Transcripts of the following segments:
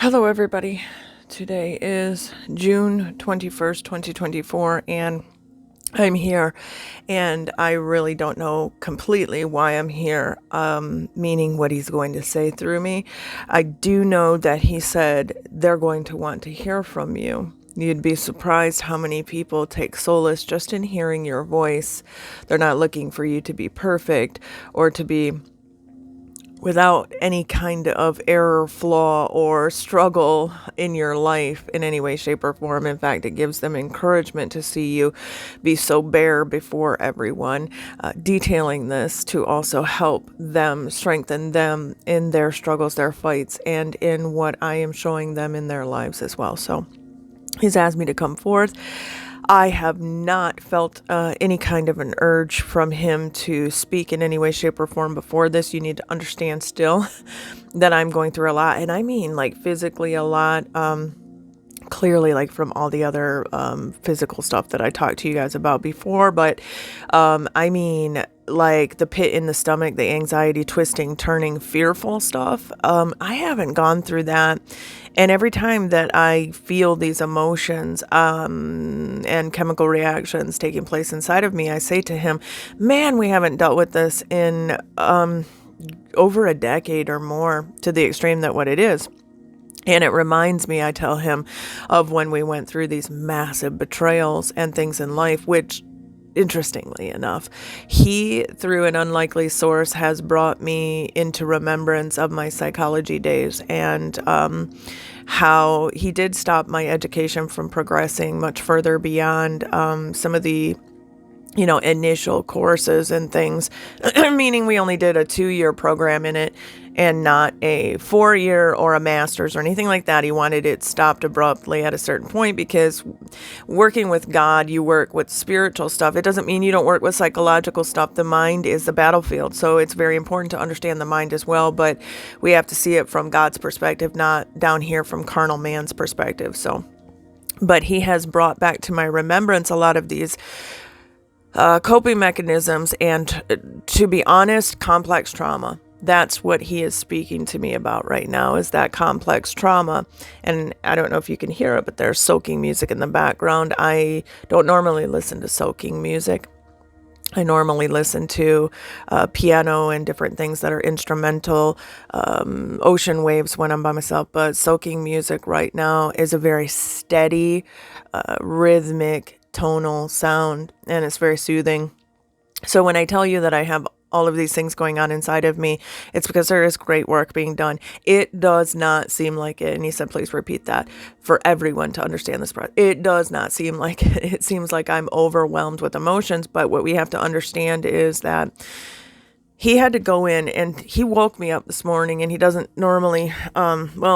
Hello, everybody. Today is June 21st, 2024, and I'm here, and I really don't know completely why I'm here, meaning what he's going to say through me. I do know that he said they're going to want to hear from you. You'd be surprised how many people take solace just in hearing your voice. They're not looking for you to be perfect or to be without any kind of error, flaw, or struggle in your life in any way, shape, or form. In fact, it gives them encouragement to see you be so bare before everyone, detailing this to also help them, strengthen them in their struggles, their fights, and in what I am showing them in their lives as well. So he's asked me to come forth. I have not felt any kind of an urge from him to speak in any way, shape, or form before this. You need to understand still that I'm going through a lot. And I mean, like, physically a lot. Clearly, like, from all the other physical stuff that I talked to you guys about before. But I mean, like, the pit in the stomach, the anxiety, twisting, turning, fearful stuff. I haven't gone through that. And every time that I feel these emotions and chemical reactions taking place inside of me, I say to him, man, we haven't dealt with this in over a decade or more, to the extreme that what it is. And it reminds me, I tell him, of when we went through these massive betrayals and things in life, which, interestingly enough, he, through an unlikely source, has brought me into remembrance of my psychology days and how he did stop my education from progressing much further beyond some of the initial courses and things, meaning we only did a 2-year program in it and not a 4-year or a master's or anything like that. He wanted it stopped abruptly at a certain point because working with God, you work with spiritual stuff. It doesn't mean you don't work with psychological stuff. The mind is the battlefield. So it's very important to understand the mind as well, but we have to see it from God's perspective, not down here from carnal man's perspective. But he has brought back to my remembrance a lot of these coping mechanisms and, to be honest, complex trauma. That's what he is speaking to me about right now, is that complex trauma. And I don't know if you can hear it, but there's soaking music in the background. I don't normally listen to soaking music. I normally listen to piano and different things that are instrumental, ocean waves when I'm by myself. But soaking music right now is a very steady, rhythmic, tonal sound, and it's very soothing. So when I tell you that I have all of these things going on inside of me, it's because there is great work being done. It does not seem like it. And he said, please repeat that for everyone to understand this process. It does not seem like it. It seems like I'm overwhelmed with emotions. But what we have to understand is that he had to go in, and he woke me up this morning, and he doesn't normally,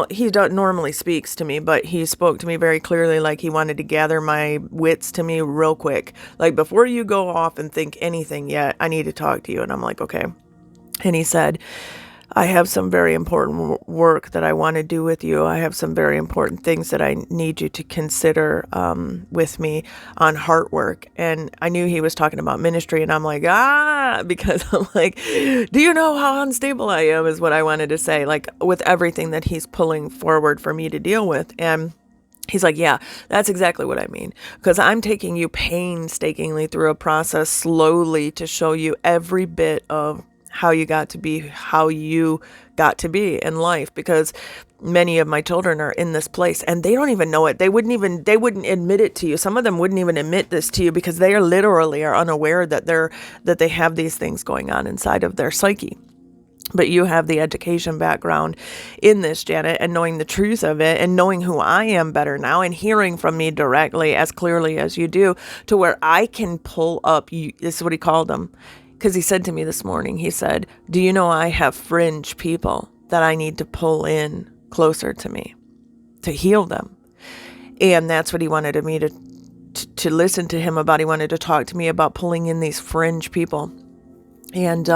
he normally speaks to me, but he spoke to me very clearly, like he wanted to gather my wits to me real quick. Like, before you go off and think anything yet, I need to talk to you. And I'm like, okay. And he said, I have some very important work that I want to do with you. I have some very important things that I need you to consider with me on heart work. And I knew he was talking about ministry, and I'm like, because I'm like, do you know how unstable I am, is what I wanted to say, like, with everything that he's pulling forward for me to deal with. And he's like, yeah, that's exactly what I mean. Because I'm taking you painstakingly through a process slowly to show you every bit of how you got to be in life, because many of my children are in this place and they don't even know it. They wouldn't admit it to you. Some of them wouldn't even admit this to you because they are unaware that they have these things going on inside of their psyche. But you have the education background in this, Janet, and knowing the truth of it and knowing who I am better now and hearing from me directly as clearly as you do, to where I can pull up you. This is what he called them. Because he said to me this morning, he said, do you know I have fringe people that I need to pull in closer to me to heal them? And that's what he wanted me to listen to him about. He wanted to talk to me about pulling in these fringe people. And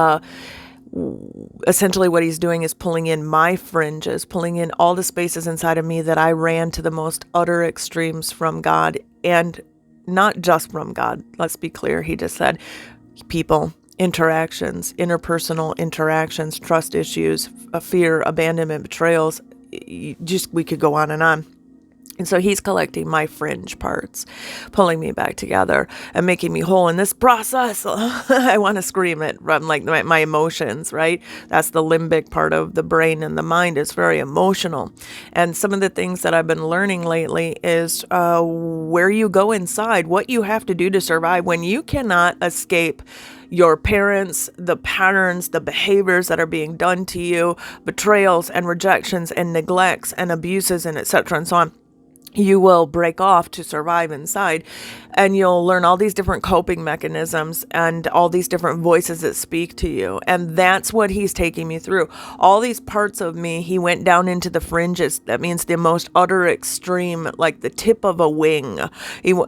essentially what he's doing is pulling in my fringes, pulling in all the spaces inside of me that I ran to the most utter extremes from God, and not just from God. Let's be clear. He just said people, interactions, interpersonal interactions, trust issues, fear, abandonment, betrayals, we could go on and on. And so he's collecting my fringe parts, pulling me back together and making me whole in this process. I want to scream it from like my emotions, right? That's the limbic part of the brain and the mind. Is very emotional. And some of the things that I've been learning lately is where you go inside, what you have to do to survive when you cannot escape your parents, the patterns, the behaviors that are being done to you, betrayals and rejections and neglects and abuses and etc. and so on. You will break off to survive inside, and you'll learn all these different coping mechanisms and all these different voices that speak to you. And that's what he's taking me through. All these parts of me, he went down into the fringes. That means the most utter extreme, like the tip of a wing.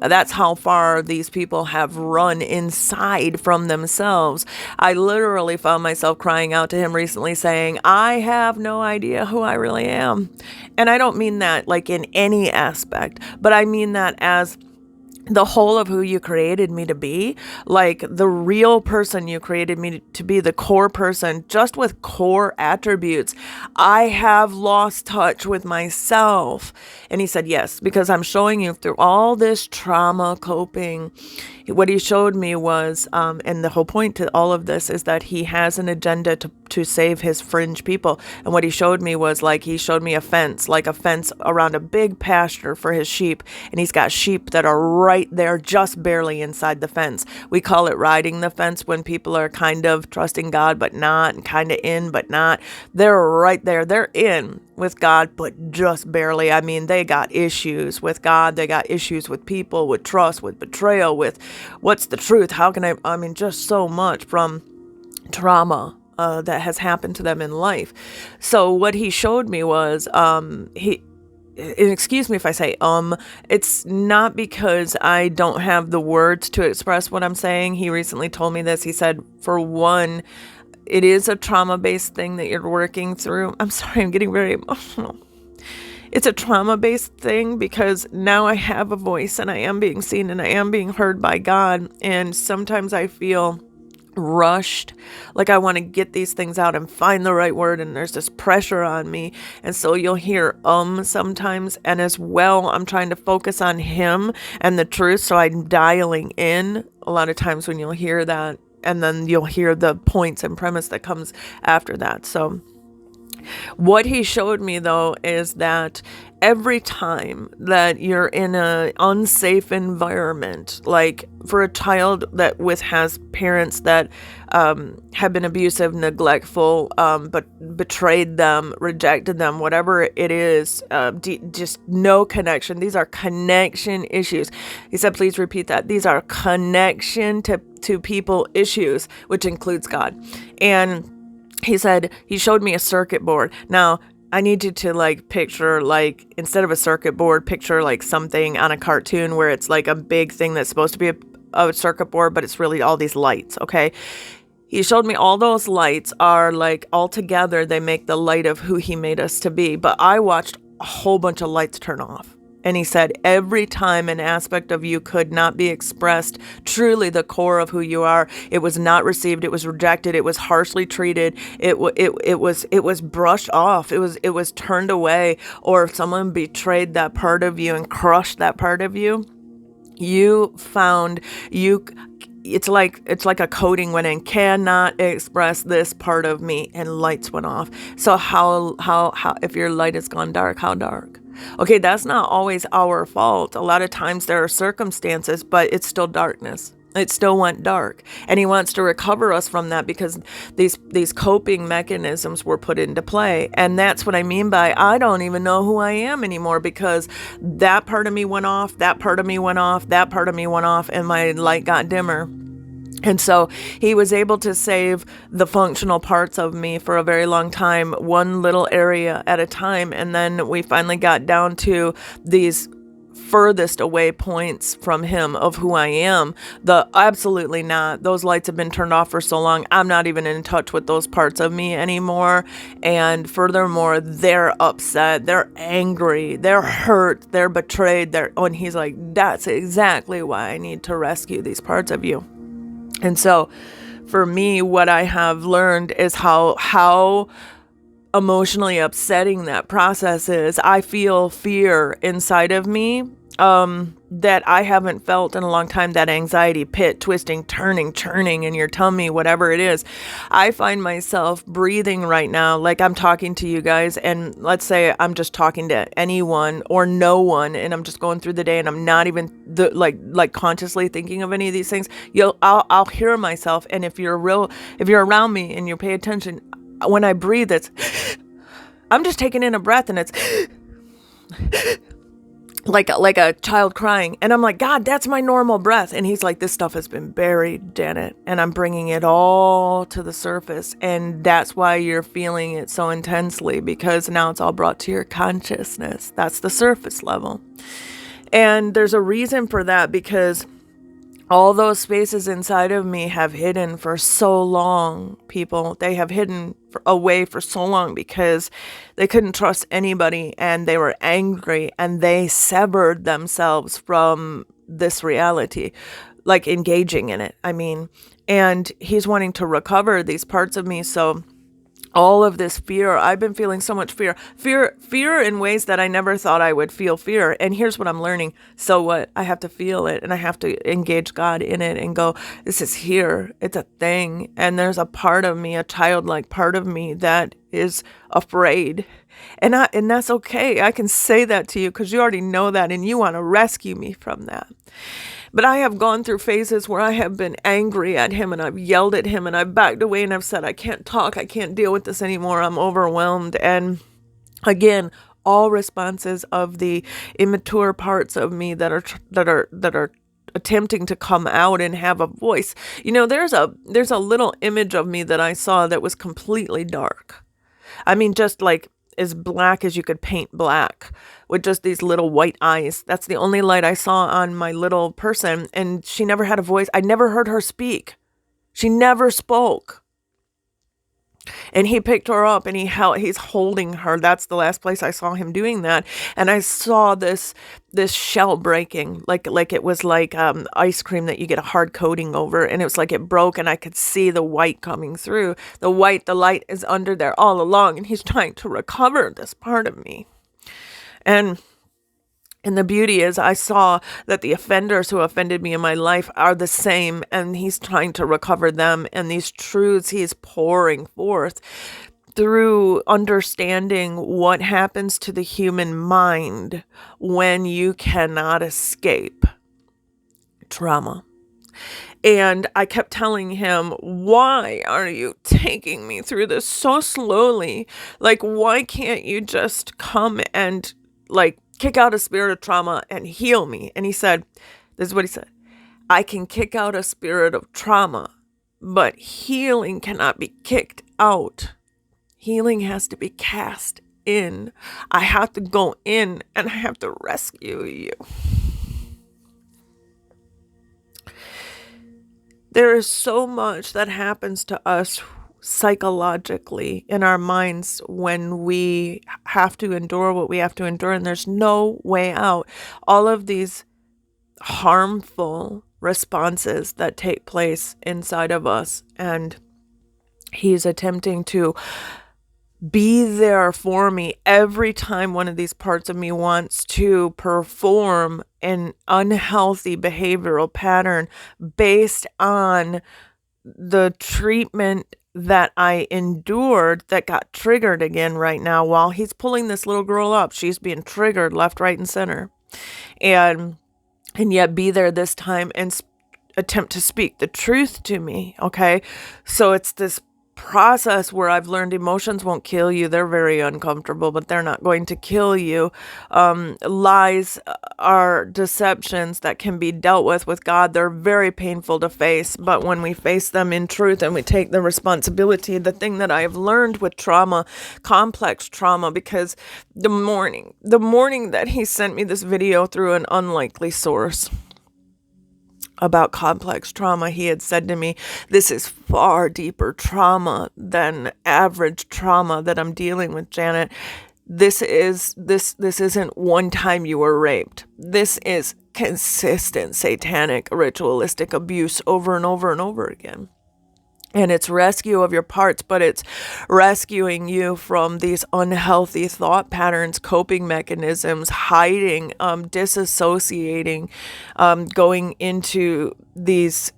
That's how far these people have run inside from themselves. I literally found myself crying out to him recently saying, I have no idea who I really am. And I don't mean that like in any aspect, but I mean that as the whole of who you created me to be, like the real person you created me to be, the core person, just with core attributes. I have lost touch with myself. And he said, yes, because I'm showing you through all this trauma coping. What he showed me was, and the whole point to all of this is that he has an agenda to save his fringe people. And what he showed me was like, he showed me a fence, like a fence around a big pasture for his sheep. And he's got sheep that are right there, just barely inside the fence. We call it riding the fence when people are kind of trusting God, but not, and kind of in, but not. They're right there. They're in with God, but just barely. I mean, they got issues with God. They got issues with people, with trust, with betrayal, with what's the truth? How can I mean, just so much from trauma that has happened to them in life. So what he showed me was, and excuse me if I say, it's not because I don't have the words to express what I'm saying. He recently told me this. He said, for one, it is a trauma-based thing that you're working through. I'm sorry, I'm getting very emotional. It's a trauma-based thing because now I have a voice and I am being seen and I am being heard by God. And sometimes I feel rushed, like I want to get these things out and find the right word, and there's this pressure on me. And so you'll hear sometimes, and as well I'm trying to focus on him and the truth, so I'm dialing in a lot of times when you'll hear that, and then you'll hear the points and premise that comes after that. So what he showed me though is that every time that you're in an unsafe environment, like for a child that has parents that have been abusive, neglectful, but betrayed them, rejected them, whatever it is, just no connection. These are connection issues. He said, please repeat that. These are connection to people issues, which includes God. And he said, he showed me a circuit board. Now, I need you to like picture, like, instead of a circuit board, picture like something on a cartoon where it's like a big thing that's supposed to be a circuit board, but it's really all these lights, okay? He showed me all those lights are like all together, they make the light of who he made us to be. But I watched a whole bunch of lights turn off. And he said, every time an aspect of you could not be expressed, truly the core of who you are, it was not received, it was rejected, it was harshly treated, it was brushed off, it was turned away, or if someone betrayed that part of you and crushed that part of you, it's like a coating went in, cannot express this part of me, and lights went off. So how if your light has gone dark, how dark? Okay, that's not always our fault. A lot of times there are circumstances, but it's still darkness. It still went dark. And he wants to recover us from that because these coping mechanisms were put into play. And that's what I mean by I don't even know who I am anymore, because that part of me went off, that part of me went off, that part of me went off, and my light got dimmer. And so he was able to save the functional parts of me for a very long time, one little area at a time. And then we finally got down to these furthest away points from him of who I am. Absolutely not. Those lights have been turned off for so long. I'm not even in touch with those parts of me anymore. And furthermore, they're upset. They're angry. They're hurt. They're betrayed. And he's like, that's exactly why I need to rescue these parts of you. And so for me, what I have learned is how emotionally upsetting that process is, I feel fear inside of me that I haven't felt in a long time. That anxiety pit, twisting, turning, churning in your tummy, whatever it is. I find myself breathing right now like I'm talking to you guys, and let's say I'm just talking to anyone or no one, and I'm just going through the day, and I'm not even like consciously thinking of any of these things. I'll hear myself, and if you're around me and you pay attention, when I breathe, I'm just taking in a breath, and it's like a child crying, and I'm like, God, that's my normal breath. And he's like, this stuff has been buried, Janet, and I'm bringing it all to the surface, and that's why you're feeling it so intensely, because now it's all brought to your consciousness. That's the surface level, and there's a reason for that, because all those spaces inside of me have hidden for so long, people. They have hidden away for so long because they couldn't trust anybody, and they were angry, and they severed themselves from this reality, like engaging in it. I mean, and he's wanting to recover these parts of me. So all of this fear, I've been feeling so much fear in ways that I never thought I would feel fear. And here's what I'm learning. So what? I have to feel it, and I have to engage God in it and go, this is here. It's a thing. And there's a part of me, a childlike part of me, that is afraid. And that's okay. I can say that to you because you already know that, and you want to rescue me from that. But I have gone through phases where I have been angry at him, and I've yelled at him, and I've backed away, and I've said, I can't talk. I can't deal with this anymore. I'm overwhelmed. And again, all responses of the immature parts of me that are attempting to come out and have a voice. You know, there's a little image of me that I saw that was completely dark. I mean, just like as black as you could paint black, with just these little white eyes. That's the only light I saw on my little person. And she never had a voice. I never heard her speak. She never spoke. And he picked her up, and he's holding her. That's the last place I saw him doing that. And I saw this shell breaking, like it was like ice cream that you get a hard coating over. And it was like it broke, and I could see the white coming through. The light is under there all along. And he's trying to recover this part of me. And the beauty is, I saw that the offenders who offended me in my life are the same, and he's trying to recover them. And these truths he's pouring forth through understanding what happens to the human mind when you cannot escape trauma. And I kept telling him, why are you taking me through this so slowly? Like, why can't you just come and kick out a spirit of trauma and heal me? And he said, this is what he said: I can kick out a spirit of trauma, but healing cannot be kicked out. Healing has to be cast in. I have to go in, and I have to rescue you. There is so much that happens to us psychologically in our minds when we have to endure what we have to endure, and there's no way out. All of these harmful responses that take place inside of us, and he's attempting to be there for me every time one of these parts of me wants to perform an unhealthy behavioral pattern based on the treatment that I endured that got triggered again right now. While he's pulling this little girl up, she's being triggered left, right, and center. And yet be there this time and attempt to speak the truth to me, okay? So it's this process where I've learned emotions won't kill you. They're very uncomfortable, but they're not going to kill you. Lies are deceptions that can be dealt with God. They're very painful to face, but when we face them in truth and we take the responsibility, the thing that I have learned with trauma, complex trauma, because the morning that he sent me this video through an unlikely source about complex trauma, he had said to me, this is far deeper trauma than average trauma that I'm dealing with, Janet. This isn't one time you were raped. This is consistent satanic ritualistic abuse over and over and over again. And it's rescue of your parts, but it's rescuing you from these unhealthy thought patterns, coping mechanisms, hiding, disassociating, going into these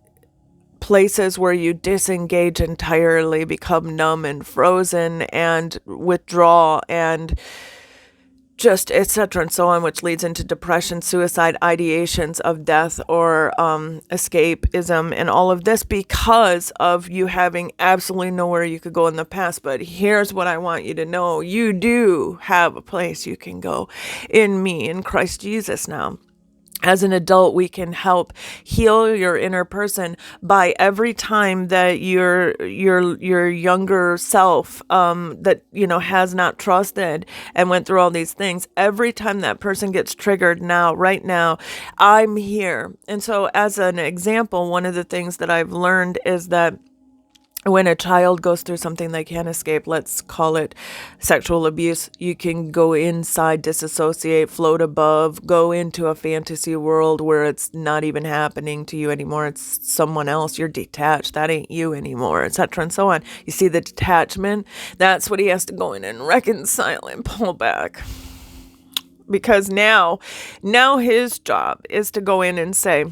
places where you disengage entirely, become numb and frozen and withdraw and just etc. and so on, which leads into depression, suicide, ideations of death or escapism, and all of this because of you having absolutely nowhere you could go in the past. But here's what I want you to know: you do have a place you can go in me, in Christ Jesus now. As an adult, we can help heal your inner person by every time that your younger self that has not trusted and went through all these things. Every time that person gets triggered now, right now, I'm here. And so, as an example, one of the things that I've learned is that when a child goes through something they can't escape, let's call it sexual abuse, you can go inside, disassociate, float above, go into a fantasy world where it's not even happening to you anymore. It's someone else. You're detached. That ain't you anymore, etc. and so on. You see the detachment? That's what he has to go in and reconcile and pull back. Because now his job is to go in and say,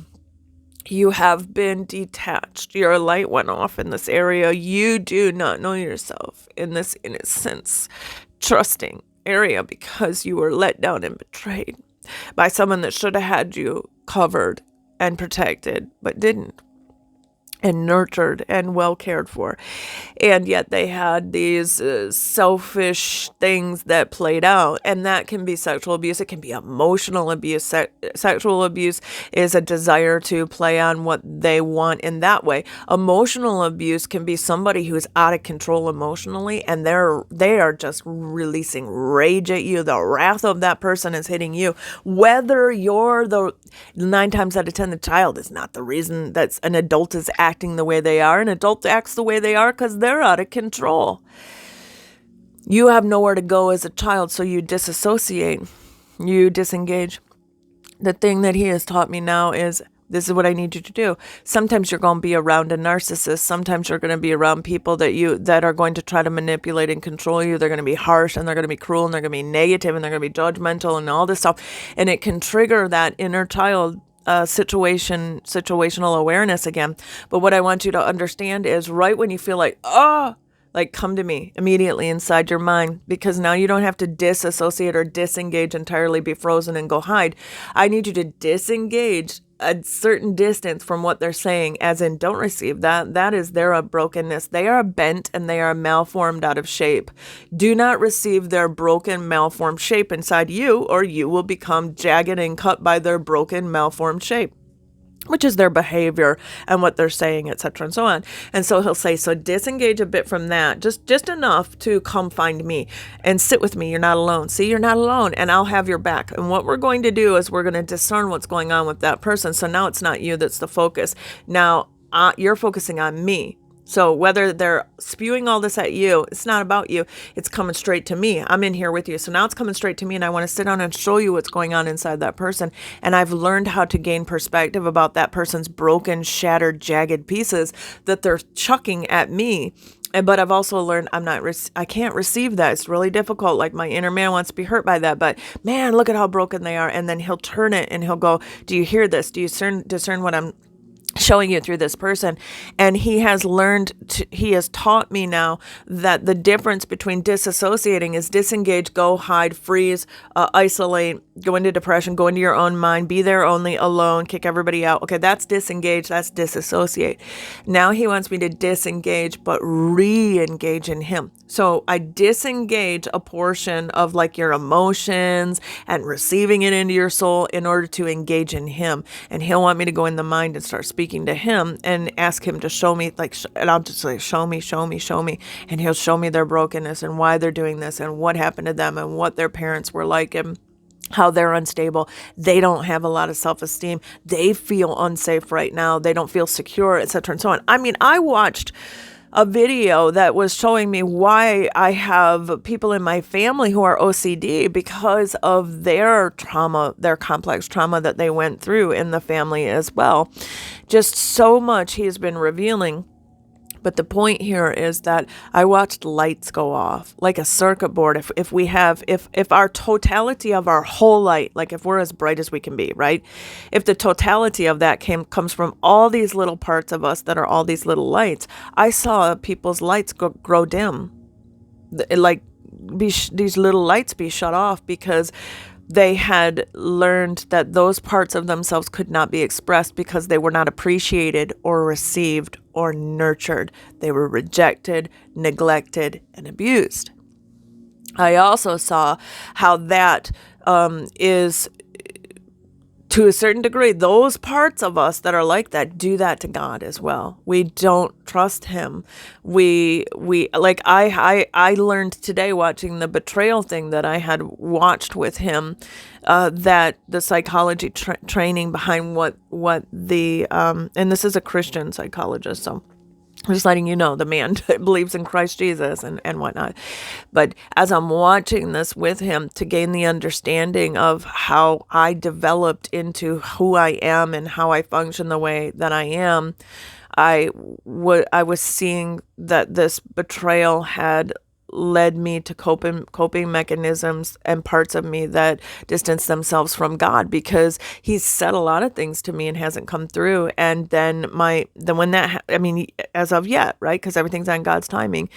you have been detached. Your light went off in this area. You do not know yourself in this innocence, trusting area because you were let down and betrayed by someone that should have had you covered and protected, but didn't, and nurtured and well cared for. And yet they had these selfish things that played out. And that can be sexual abuse. It can be emotional abuse. Sexual abuse is a desire to play on what they want in that way. Emotional abuse can be somebody who's out of control emotionally, and they are just releasing rage at you. The wrath of that person is hitting you. Whether you're 9 times out of 10, the child is not the reason that an adult is acting the way they are. An adult acts the way they are because they're out of control. You have nowhere to go as a child, so you disassociate, you disengage. The thing that he has taught me now is, this is what I need you to do. Sometimes you're going to be around a narcissist. Sometimes you're going to be around people that are going to try to manipulate and control you. They're going to be harsh, and they're going to be cruel, and they're going to be negative, and they're going to be judgmental and all this stuff. And it can trigger that inner child situational awareness again. But what I want you to understand is, right when you feel like, come to me immediately inside your mind, because now you don't have to disassociate or disengage entirely, be frozen and go hide. I need you to disengage a certain distance from what they're saying, as in don't receive that. That is their brokenness. They are bent and they are malformed out of shape. Do not receive their broken, malformed shape inside you, or you will become jagged and cut by their broken, malformed shape, which is their behavior and what they're saying, etc. and so on. And so he'll say, so disengage a bit from that, just enough to come find me and sit with me. You're not alone. See, you're not alone, and I'll have your back. And what we're going to do is we're going to discern what's going on with that person. So now it's not you that's the focus. Now you're focusing on me. So whether they're spewing all this at you, it's not about you. It's coming straight to me. I'm in here with you. So now it's coming straight to me, and I want to sit down and show you what's going on inside that person. And I've learned how to gain perspective about that person's broken, shattered, jagged pieces that they're chucking at me. But I've also learned I can't receive that. It's really difficult. Like, my inner man wants to be hurt by that. But man, look at how broken they are. And then he'll turn it and he'll go, do you hear this? Do you discern what I'm showing you through this person? And he has taught me now that the difference between disassociating is disengage, go hide, freeze, isolate, go into depression, go into your own mind, be there only, alone, kick everybody out. Okay, that's disengage, that's disassociate. Now he wants me to disengage but re-engage in him. So I disengage a portion of like your emotions and receiving it into your soul in order to engage in him. And he'll want me to go in the mind and start speaking to him and ask him to show me, and I'll just say, show me. And he'll show me their brokenness and why they're doing this and what happened to them and what their parents were like and how they're unstable. They don't have a lot of self-esteem. They feel unsafe right now. They don't feel secure, etc. and so on. I mean, I watched a video that was showing me why I have people in my family who are OCD because of their trauma, their complex trauma that they went through in the family as well. Just so much he's been revealing. But the point here is that I watched lights go off like a circuit board. If our totality of our whole light, like if we're as bright as we can be, right? If the totality of that comes from all these little parts of us that are all these little lights, I saw people's lights grow dim, like these little lights be shut off because they had learned that those parts of themselves could not be expressed because they were not appreciated or received or nurtured. They were rejected, neglected, and abused. I also saw how that is, to a certain degree, those parts of us that are like that do that to God as well. We don't trust him. We like I learned today watching the betrayal thing that I had watched with him, that the psychology training behind what the and this is a Christian psychologist, so just letting you know, the man believes in Christ Jesus and whatnot. But as I'm watching this with him to gain the understanding of how I developed into who I am and how I function the way that I am, I was seeing that this betrayal had led me to coping mechanisms and parts of me that distance themselves from God, because he's said a lot of things to me and hasn't come through. And then when that, I mean, as of yet, right? Because everything's on God's timing.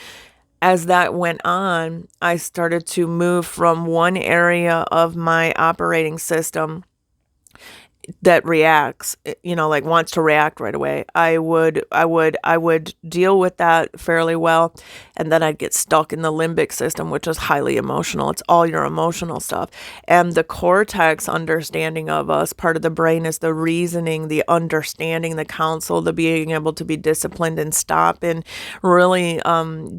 As that went on, I started to move from one area of my operating system that reacts, like wants to react right away. I would deal with that fairly well, and then I'd get stuck in the limbic system, which is highly emotional. It's all your emotional stuff. And the cortex understanding of us, part of the brain, is the reasoning, the understanding, the counsel, the being able to be disciplined and stop and really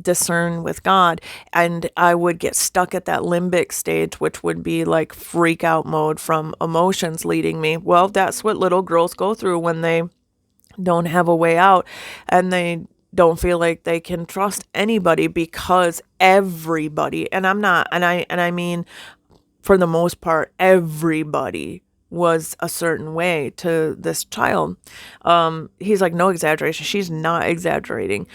discern with God. And I would get stuck at that limbic stage, which would be like freak out mode from emotions leading me. Well, that's what little girls go through when they don't have a way out and they don't feel like they can trust anybody, because everybody, and I mean, for the most part, everybody was a certain way to this child. He's like, no exaggeration. She's not exaggerating.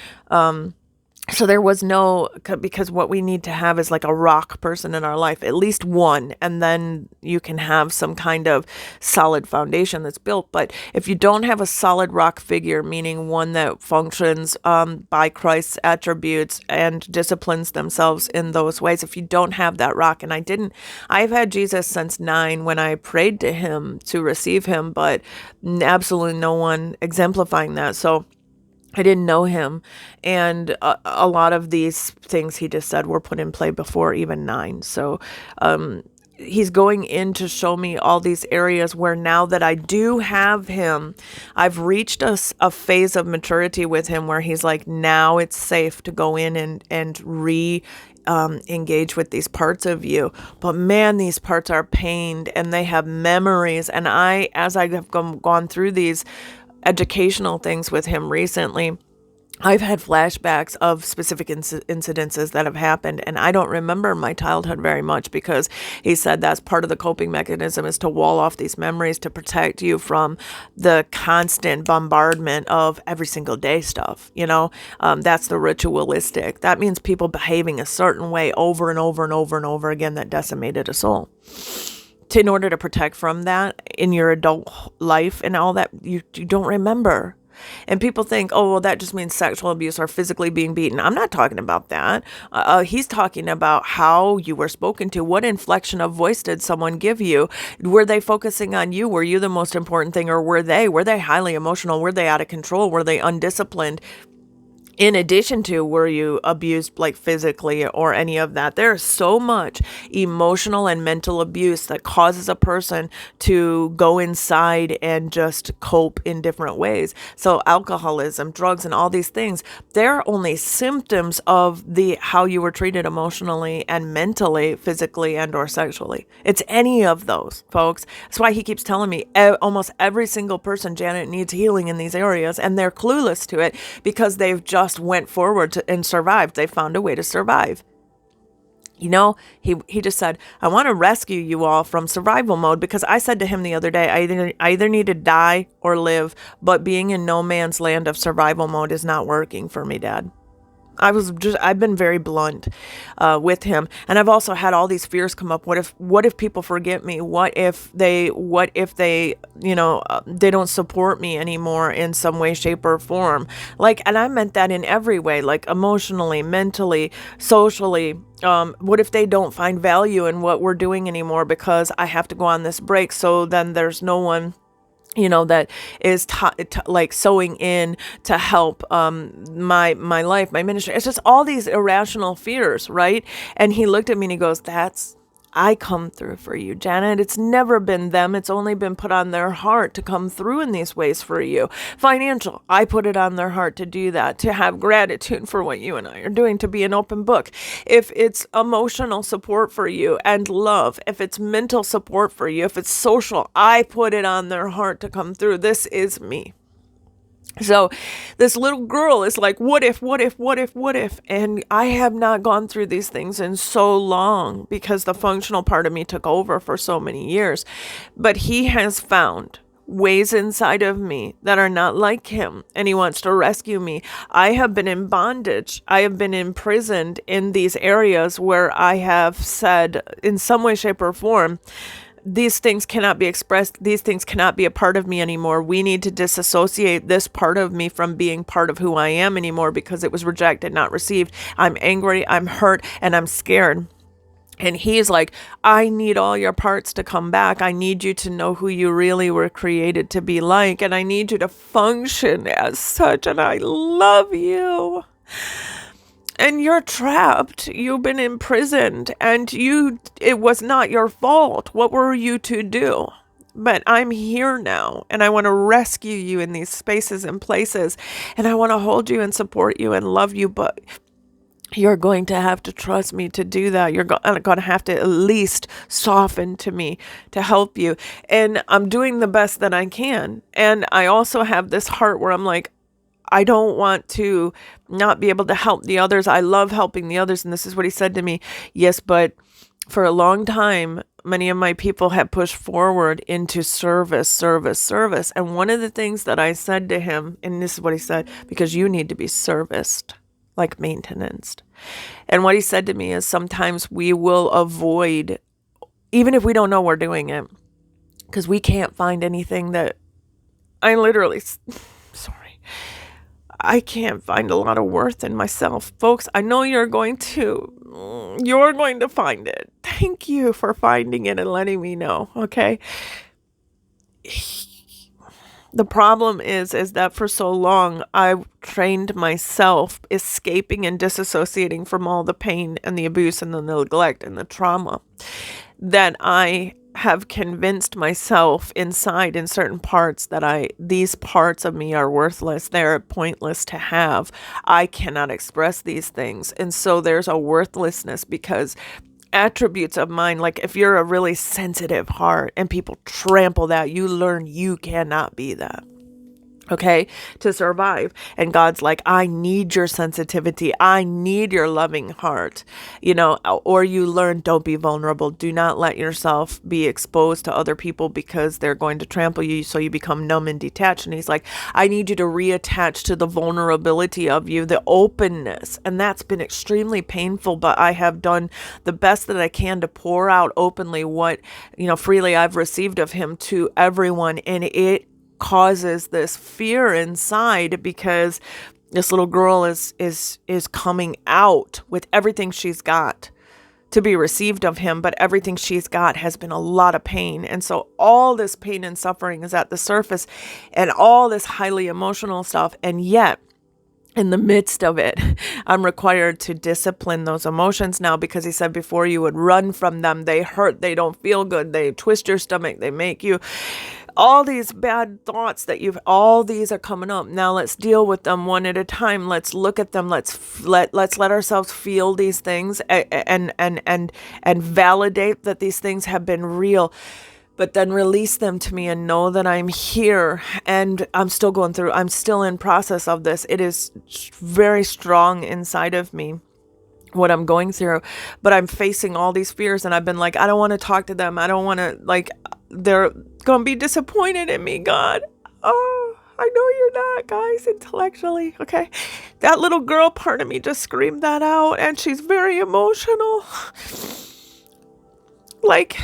So there was no, because what we need to have is like a rock person in our life, at least one, and then you can have some kind of solid foundation that's built. But if you don't have a solid rock figure, meaning one that functions by Christ's attributes and disciplines themselves in those ways, if you don't have that rock, and I've had Jesus since 9 when I prayed to him to receive him, but absolutely no one exemplifying that. So I didn't know him, and a lot of these things he just said were put in play before even 9. So he's going in to show me all these areas where, now that I do have him, I've reached a phase of maturity with him where he's like, now it's safe to go in and engage with these parts of you. But man, these parts are pained and they have memories. And as I have gone through these educational things with him recently, I've had flashbacks of specific incidences that have happened, and I don't remember my childhood very much, because he said that's part of the coping mechanism, is to wall off these memories to protect you from the constant bombardment of every single day stuff. That's the ritualistic. That means people behaving a certain way over and over and over and over again that decimated a soul. In order to protect from that in your adult life and all that, you don't remember. And people think, oh, well, that just means sexual abuse or physically being beaten. I'm not talking about that. He's talking about how you were spoken to. What inflection of voice did someone give you? Were they focusing on you? Were you the most important thing, or were they highly emotional? Were they out of control? Were they undisciplined? In addition to, were you abused like physically or any of that? There's so much emotional and mental abuse that causes a person to go inside and just cope in different ways. So alcoholism, drugs, and all these things, they're only symptoms of how you were treated emotionally and mentally, physically, and or sexually. It's any of those, folks. That's why he keeps telling me almost every single person, Janet, needs healing in these areas, and they're clueless to it because they've just went forward and survived. They found a way to survive. he just said, I want to rescue you all from survival mode, because I said to him the other day, I either need to die or live, but being in no man's land of survival mode is not working for me, Dad. I've been very blunt with him. And I've also had all these fears come up. What if people forget me? What if they, they don't support me anymore in some way, shape, or form? Like, and I meant that in every way, like emotionally, mentally, socially. What if they don't find value in what we're doing anymore because I have to go on this break? So then there's no one that is like sewing in to help my life, my ministry. It's just all these irrational fears, right? And he looked at me and he goes, I come through for you, Janet. It's never been them. It's only been put on their heart to come through in these ways for you. Financial, I put it on their heart to do that, to have gratitude for what you and I are doing, to be an open book. If it's emotional support for you and love, if it's mental support for you, if it's social, I put it on their heart to come through. This is me. So this little girl is like, what if? And I have not gone through these things in so long because the functional part of me took over for so many years. But he has found ways inside of me that are not like him, and he wants to rescue me. I have been in bondage. I have been imprisoned in these areas where I have said in some way, shape, or form, these things cannot be expressed. These things cannot be a part of me anymore. We need to disassociate this part of me from being part of who I am anymore because it was rejected, not received. I'm angry, I'm hurt, and I'm scared. And he's like, I need all your parts to come back. I need you to know who you really were created to be like. And I need you to function as such. And I love you. And you're trapped. You've been imprisoned, and it was not your fault. What were you to do? But I'm here now, and I want to rescue you in these spaces and places, and I want to hold you and support you and love you, but you're going to have to trust me to do that. You're going to have to at least soften to me to help you. And I'm doing the best that I can. And I also have this heart where I'm like, I don't want to not be able to help the others. I love helping the others. And this is what he said to me. Yes, but for a long time, many of my people have pushed forward into service. And one of the things that I said to him, and this is what he said, because you need to be serviced, like maintenance. And what he said to me is sometimes we will avoid, even if we don't know we're doing it, because we can't find anything that I can't find a lot of worth in myself. Folks, I know you're going to find it. Thank you for finding it and letting me know, okay? The problem is that for so long, I've trained myself escaping and disassociating from all the pain and the abuse and the neglect and the trauma, that I have convinced myself inside in certain parts that these parts of me are worthless. They're pointless to have. I cannot express these things. And so there's a worthlessness because attributes of mine, like if you're a really sensitive heart and people trample that, you learn you cannot be that. Okay, to survive. And God's like, I need your sensitivity. I need your loving heart, or you learn, don't be vulnerable. Do not let yourself be exposed to other people because they're going to trample you. So you become numb and detached. And he's like, I need you to reattach to the vulnerability of you, the openness. And that's been extremely painful, but I have done the best that I can to pour out openly what, freely I've received of him to everyone. And it causes this fear inside because this little girl is coming out with everything she's got to be received of him, but everything she's got has been a lot of pain. And so all this pain and suffering is at the surface and all this highly emotional stuff. And yet in the midst of it, I'm required to discipline those emotions now, because he said before you would run from them. They hurt. They don't feel good. They twist your stomach. They make you all these bad thoughts all these are coming up. Now let's deal with them one at a time. Let's look at them. Let's let ourselves feel these things and validate that these things have been real, but then release them to me and know that I'm here and I'm still in process of this. It is very strong inside of me. what I'm going through, but I'm facing all these fears, and I've been like, I don't want to talk to them. I don't want to, like, they're going to be disappointed in me, God. Oh, I know you're not, guys, intellectually. Okay. That little girl part of me just screamed that out, and she's very emotional. Like,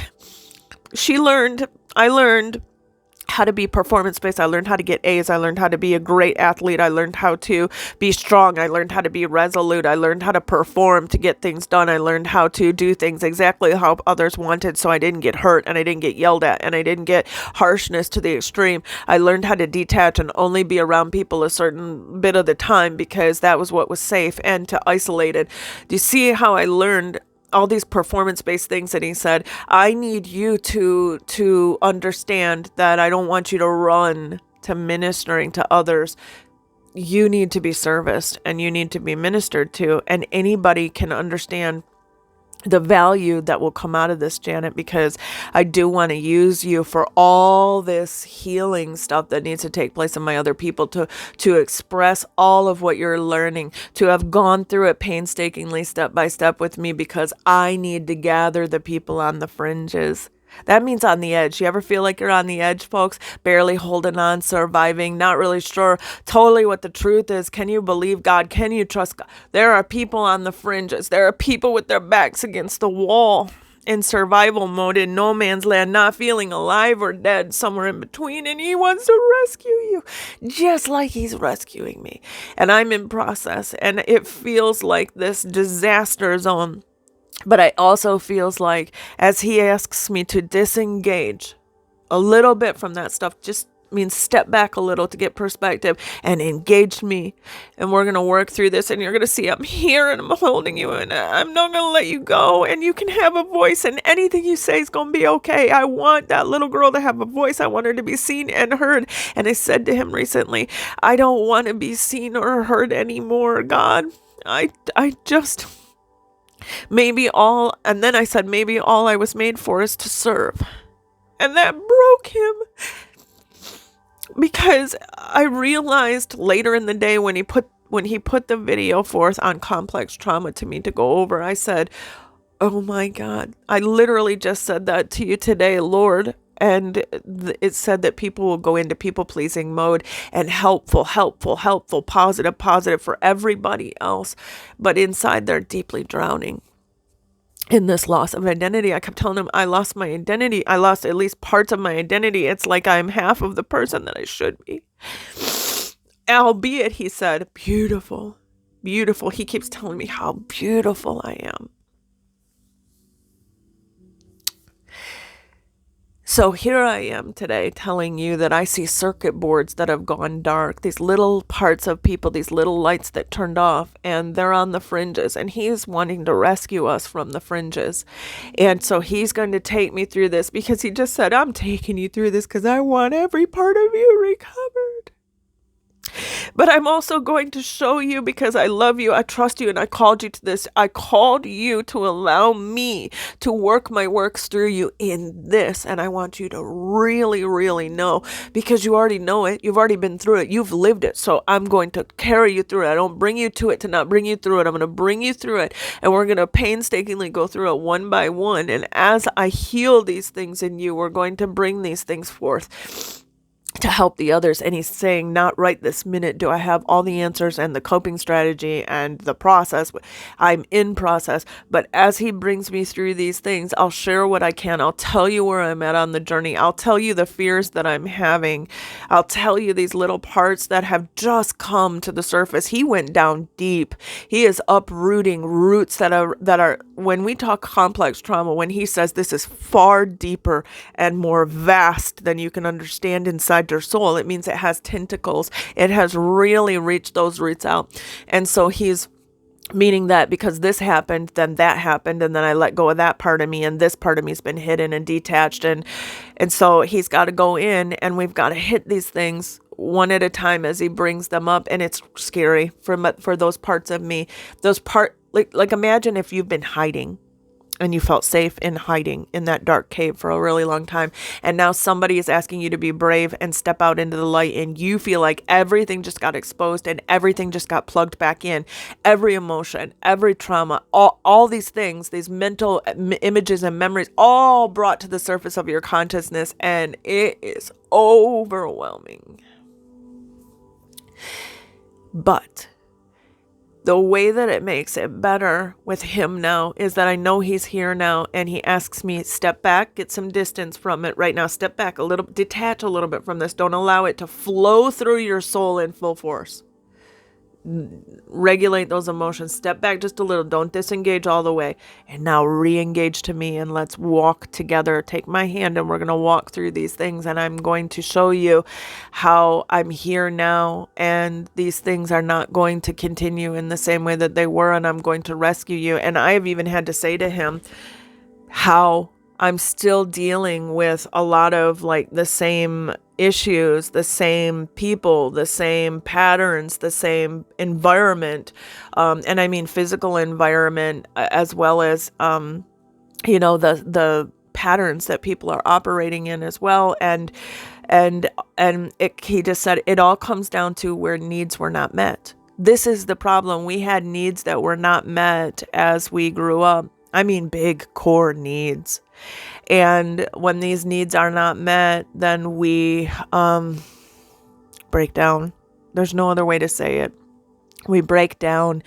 I learned how to be performance based. I learned how to get A's. I learned how to be a great athlete. I learned how to be strong. I learned how to be resolute. I learned how to perform to get things done. I learned how to do things exactly how others wanted, so I didn't get hurt and I didn't get yelled at and I didn't get harshness to the extreme. I learned how to detach and only be around people a certain bit of the time because that was what was safe, and to isolate it. Do you see how I learned all these performance-based things? And he said, I need you to understand that I don't want you to run to ministering to others. You need to be serviced and you need to be ministered to, and anybody can understand the value that will come out of this, Janet, because I do want to use you for all this healing stuff that needs to take place in my other people, to express all of what you're learning, to have gone through it painstakingly step by step with me, because I need to gather the people on the fringes. That means on the edge. You ever feel like you're on the edge, folks? Barely holding on, surviving, not really sure totally what the truth is. Can you believe God? Can you trust God? There are people on the fringes. There are people with their backs against the wall, in survival mode, in no man's land, not feeling alive or dead, somewhere in between, and he wants to rescue you just like he's rescuing me. And I'm in process, and it feels like this disaster zone. But I also feels like, as he asks me to disengage a little bit from that stuff, just means step back a little to get perspective and engage me. And we're going to work through this, and you're going to see I'm here and I'm holding you, and I'm not going to let you go, and you can have a voice, and anything you say is going to be okay. I want that little girl to have a voice. I want her to be seen and heard. And I said to him recently, I don't want to be seen or heard anymore, God. I just... and then I said, maybe all I was made for is to serve. And that broke him, because I realized later in the day when he put the video forth on complex trauma to me to go over, I said, oh my God, I literally just said that to you today, Lord. And it said that people will go into people-pleasing mode and helpful, positive for everybody else. But inside, they're deeply drowning in this loss of identity. I kept telling him, I lost my identity. I lost at least parts of my identity. It's like I'm half of the person that I should be. Albeit, he said, beautiful, beautiful. He keeps telling me how beautiful I am. So here I am today telling you that I see circuit boards that have gone dark, these little parts of people, these little lights that turned off, and they're on the fringes, and he's wanting to rescue us from the fringes. And so he's going to take me through this, because he just said, I'm taking you through this because I want every part of you recovered. But I'm also going to show you, because I love you, I trust you, and I called you to this. I called you to allow me to work my works through you in this. And I want you to really, really know, because you already know it. You've already been through it. You've lived it. So I'm going to carry you through it. I don't bring you to it to not bring you through it. I'm going to bring you through it. And we're going to painstakingly go through it one by one. And as I heal these things in you, we're going to bring these things forth to help the others. And he's saying, not right this minute do I have all the answers and the coping strategy and the process. I'm in process. But as he brings me through these things, I'll share what I can. I'll tell you where I'm at on the journey. I'll tell you the fears that I'm having. I'll tell you these little parts that have just come to the surface. He went down deep. He is uprooting roots that are, when we talk complex trauma, when he says this is far deeper and more vast than you can understand inside your soul, it means it has tentacles. It has really reached those roots out. And so he's meaning that because this happened, then that happened, and then I let go of that part of me, and this part of me has been hidden and detached, and so he's got to go in, and we've got to hit these things one at a time as he brings them up. And it's scary for those parts of me, like imagine if you've been hiding and you felt safe in hiding in that dark cave for a really long time. And now somebody is asking you to be brave and step out into the light, and you feel like everything just got exposed and everything just got plugged back in. Every emotion, every trauma, all these things, these mental images and memories, all brought to the surface of your consciousness, and it is overwhelming. But the way that it makes it better with him now is that I know he's here now, and he asks me, step back, get some distance from it right now. Step back a little, detach a little bit from this. Don't allow it to flow through your soul in full force. Regulate those emotions. Step back just a little. Don't disengage all the way. And now re-engage to me, and let's walk together. Take my hand, and we're going to walk through these things, and I'm going to show you how I'm here now, and these things are not going to continue in the same way that they were, and I'm going to rescue you. And I have even had to say to him how I'm still dealing with a lot of like the same issues, the same people, the same patterns, the same environment. And I mean physical environment as well as, the patterns that people are operating in as well. He just said it all comes down to where needs were not met. This is the problem. We had needs that were not met as we grew up. I mean, big core needs. And when these needs are not met, then we break down. There's no other way to say it. We break down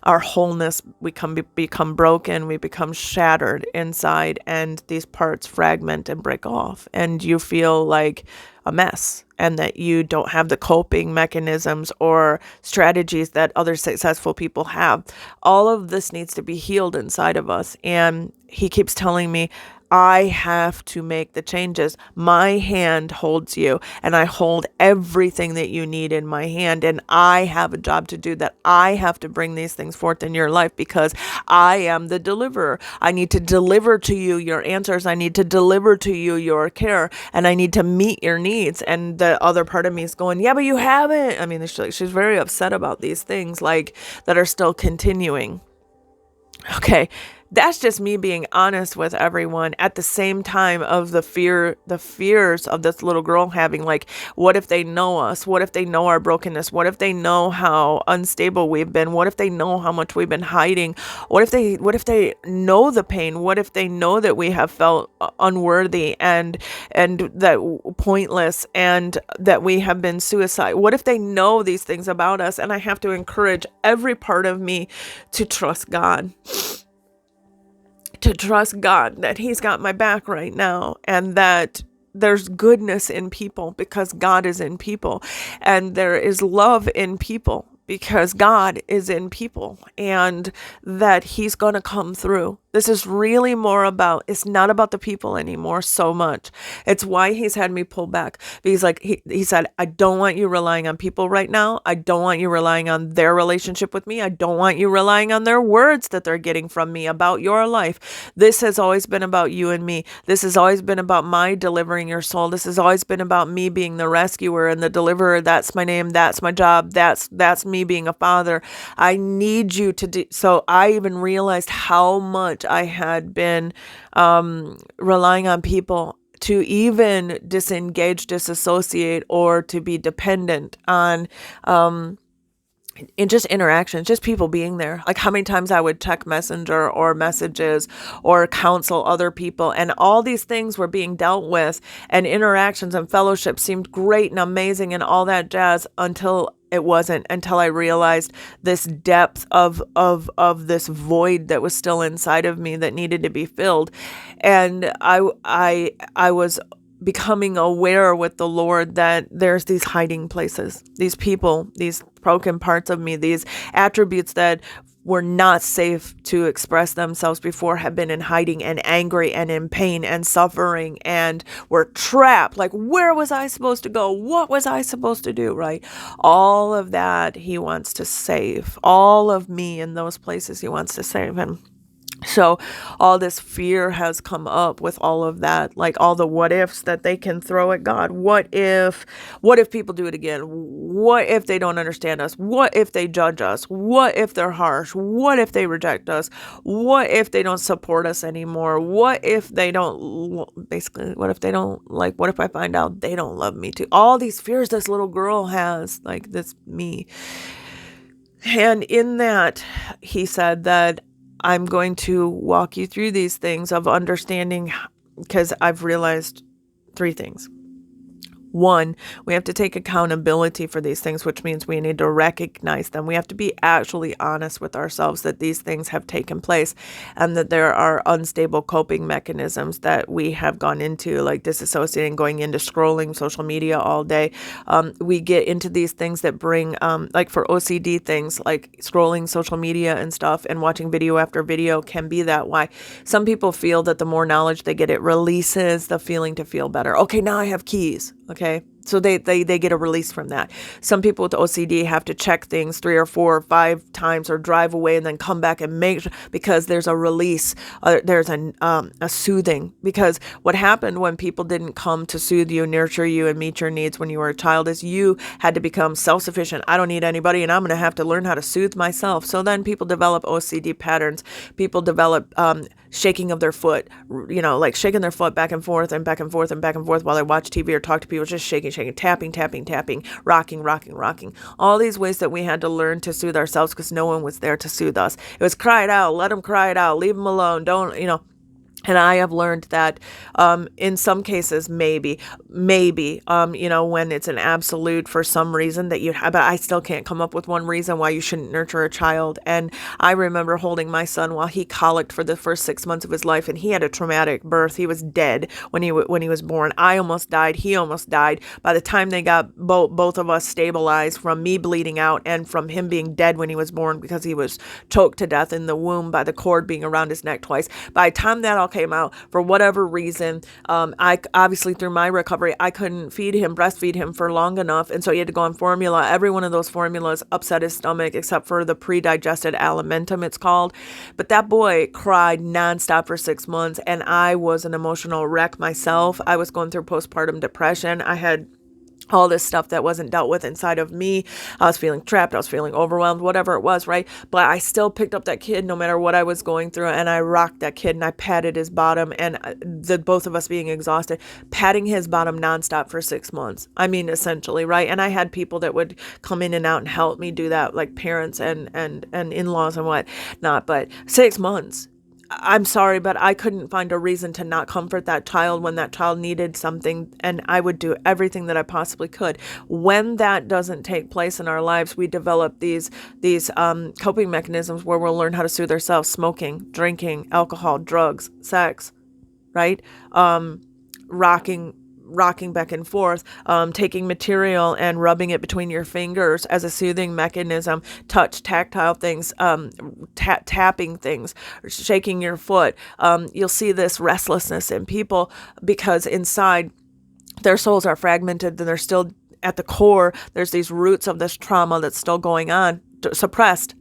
our wholeness. We become broken. We become shattered inside, and these parts fragment and break off. And you feel like a mess, and that you don't have the coping mechanisms or strategies that other successful people have. All of this needs to be healed inside of us. And he keeps telling me, I have to make the changes. My hand holds you, and I hold everything that you need in my hand, and I have a job to do, that I have to bring these things forth in your life because I am the deliverer. I need to deliver to you your answers. I need to deliver to you your care, and I need to meet your needs. And the other part of me is going, yeah, but you haven't. I mean, she's very upset about these things like that are still continuing. Okay. That's just me being honest with everyone at the same time of the fears of this little girl having, like, what if they know us? What if they know our brokenness? What if they know how unstable we've been? What if they know how much we've been hiding? What if they know the pain? What if they know that we have felt unworthy and that pointless, and that we have been suicide? What if they know these things about us? And I have to encourage every part of me to trust God. To trust God that he's got my back right now, and that there's goodness in people because God is in people, and there is love in people because God is in people, and that he's going to come through. This is really more about, it's not about the people anymore so much. It's why he's had me pull back. Because like he said, I don't want you relying on people right now. I don't want you relying on their relationship with me. I don't want you relying on their words that they're getting from me about your life. This has always been about you and me. This has always been about my delivering your soul. This has always been about me being the rescuer and the deliverer. That's my name. That's my job. That's me being a father. I need you to do. So I even realized how much I had been relying on people to even disengage, disassociate, or to be dependent on in just interactions, just people being there. Like how many times I would check Messenger or messages or counsel other people, and all these things were being dealt with, and interactions and fellowship seemed great and amazing and all that jazz until it wasn't, until I realized this depth of this void that was still inside of me that needed to be filled. And I was becoming aware with the Lord that there's these hiding places, these people, these broken parts of me, these attributes that were not safe to express themselves before have been in hiding and angry and in pain and suffering, and were trapped. Like, where was I supposed to go? What was I supposed to do? Right? All of that he wants to save. All of me in those places he wants to save. And So all this fear has come up with all of that, like all the what ifs that they can throw at God. What if people do it again? What if they don't understand us? What if they judge us? What if they're harsh? What if they reject us? What if they don't support us anymore? What if they don't, basically, what if they don't, like, what if I find out they don't love me too? All these fears this little girl has, like this me. And in that, he said that I'm going to walk you through these things of understanding, because I've realized three things. One, we have to take accountability for these things, which means we need to recognize them. We have to be actually honest with ourselves that these things have taken place and that there are unstable coping mechanisms that we have gone into, like disassociating, going into scrolling social media all day. We get into these things that bring, like for OCD things, like scrolling social media and stuff and watching video after video can be that. Why? Some people feel that the more knowledge they get, it releases the feeling to feel better. Okay, now I have keys. Okay. So they get a release from that. Some people with OCD have to check things 3 or 4 or 5 times or drive away and then come back and make sure, because there's a release, there's a soothing. Because what happened when people didn't come to soothe you, nurture you, and meet your needs when you were a child is you had to become self-sufficient. I don't need anybody, and I'm going to have to learn how to soothe myself. So then people develop OCD patterns. People develop shaking of their foot, like shaking their foot back and forth and back and forth and back and forth while they watch TV or talk to people, just shaking, tapping, rocking. All these ways that we had to learn to soothe ourselves because no one was there to soothe us. It was cry it out, let them cry it out, leave them alone, don't. And I have learned that in some cases, maybe, when it's an absolute for some reason that you have, but I still can't come up with one reason why you shouldn't nurture a child. And I remember holding my son while he colicked for the first 6 months of his life, and he had a traumatic birth. He was dead when he was born. I almost died. He almost died. By the time they got both of us stabilized from me bleeding out and from him being dead when he was born because he was choked to death in the womb by the cord being around his neck twice. By the time that all came out, for whatever reason, I obviously through my recovery, I couldn't breastfeed him for long enough, and so he had to go on formula. Every one of those formulas upset his stomach except for the pre-digested alimentum, it's called. But that boy cried nonstop for 6 months, and I was an emotional wreck myself. I was going through postpartum depression. I had all this stuff that wasn't dealt with inside of me. I was feeling trapped. I was feeling overwhelmed, whatever it was, right? But I still picked up that kid no matter what I was going through, and I rocked that kid and I patted his bottom, and both of us being exhausted, patting his bottom nonstop for 6 months. I mean, essentially, right? And I had people that would come in and out and help me do that, like parents and in-laws and whatnot. But 6 months. I'm sorry, but I couldn't find a reason to not comfort that child when that child needed something, and I would do everything that I possibly could. When that doesn't take place in our lives, we develop these coping mechanisms where we'll learn how to soothe ourselves: smoking, drinking, alcohol, drugs, sex, right? Rocking back and forth, taking material and rubbing it between your fingers as a soothing mechanism, touch, tactile things, tapping things, shaking your foot. You'll see this restlessness in people because inside their souls are fragmented and they're still at the core. There's these roots of this trauma that's still going on. Suppressed,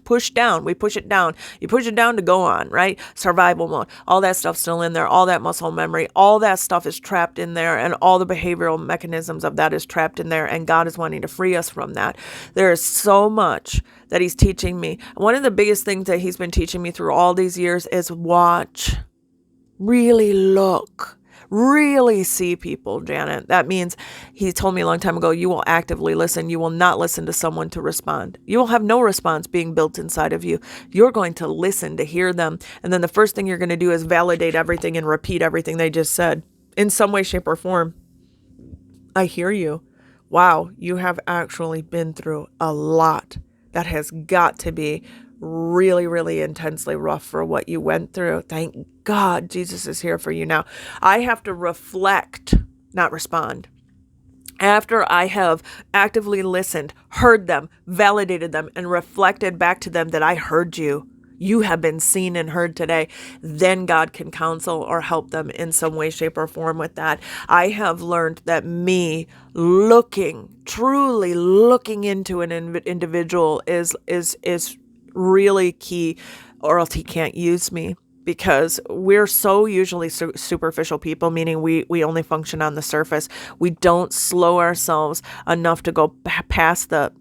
pushed down. We push it down. You push it down to go on, right? Survival mode. All that stuff's still in there. All that muscle memory, all that stuff is trapped in there, and all the behavioral mechanisms of that is trapped in there, and God is wanting to free us from that. There is so much that He's teaching me. One of the biggest things that He's been teaching me through all these years is watch. Really look. Really see people, Janet. That means He told me a long time ago, you will actively listen. You will not listen to someone to respond. You will have no response being built inside of you. You're going to listen to hear them. And then the first thing you're going to do is validate everything and repeat everything they just said in some way, shape, or form. I hear you. Wow, you have actually been through a lot. That has got to be really, really intensely rough for what you went through. Thank God Jesus is here for you now. I have to reflect, not respond. After I have actively listened, heard them, validated them, and reflected back to them that I heard you. You have been seen and heard today. Then God can counsel or help them in some way, shape, or form with that. I have learned that me truly looking into an individual is really key. or else he can't use me, because we're so usually superficial people, meaning we only function on the surface. We don't slow ourselves enough to go past the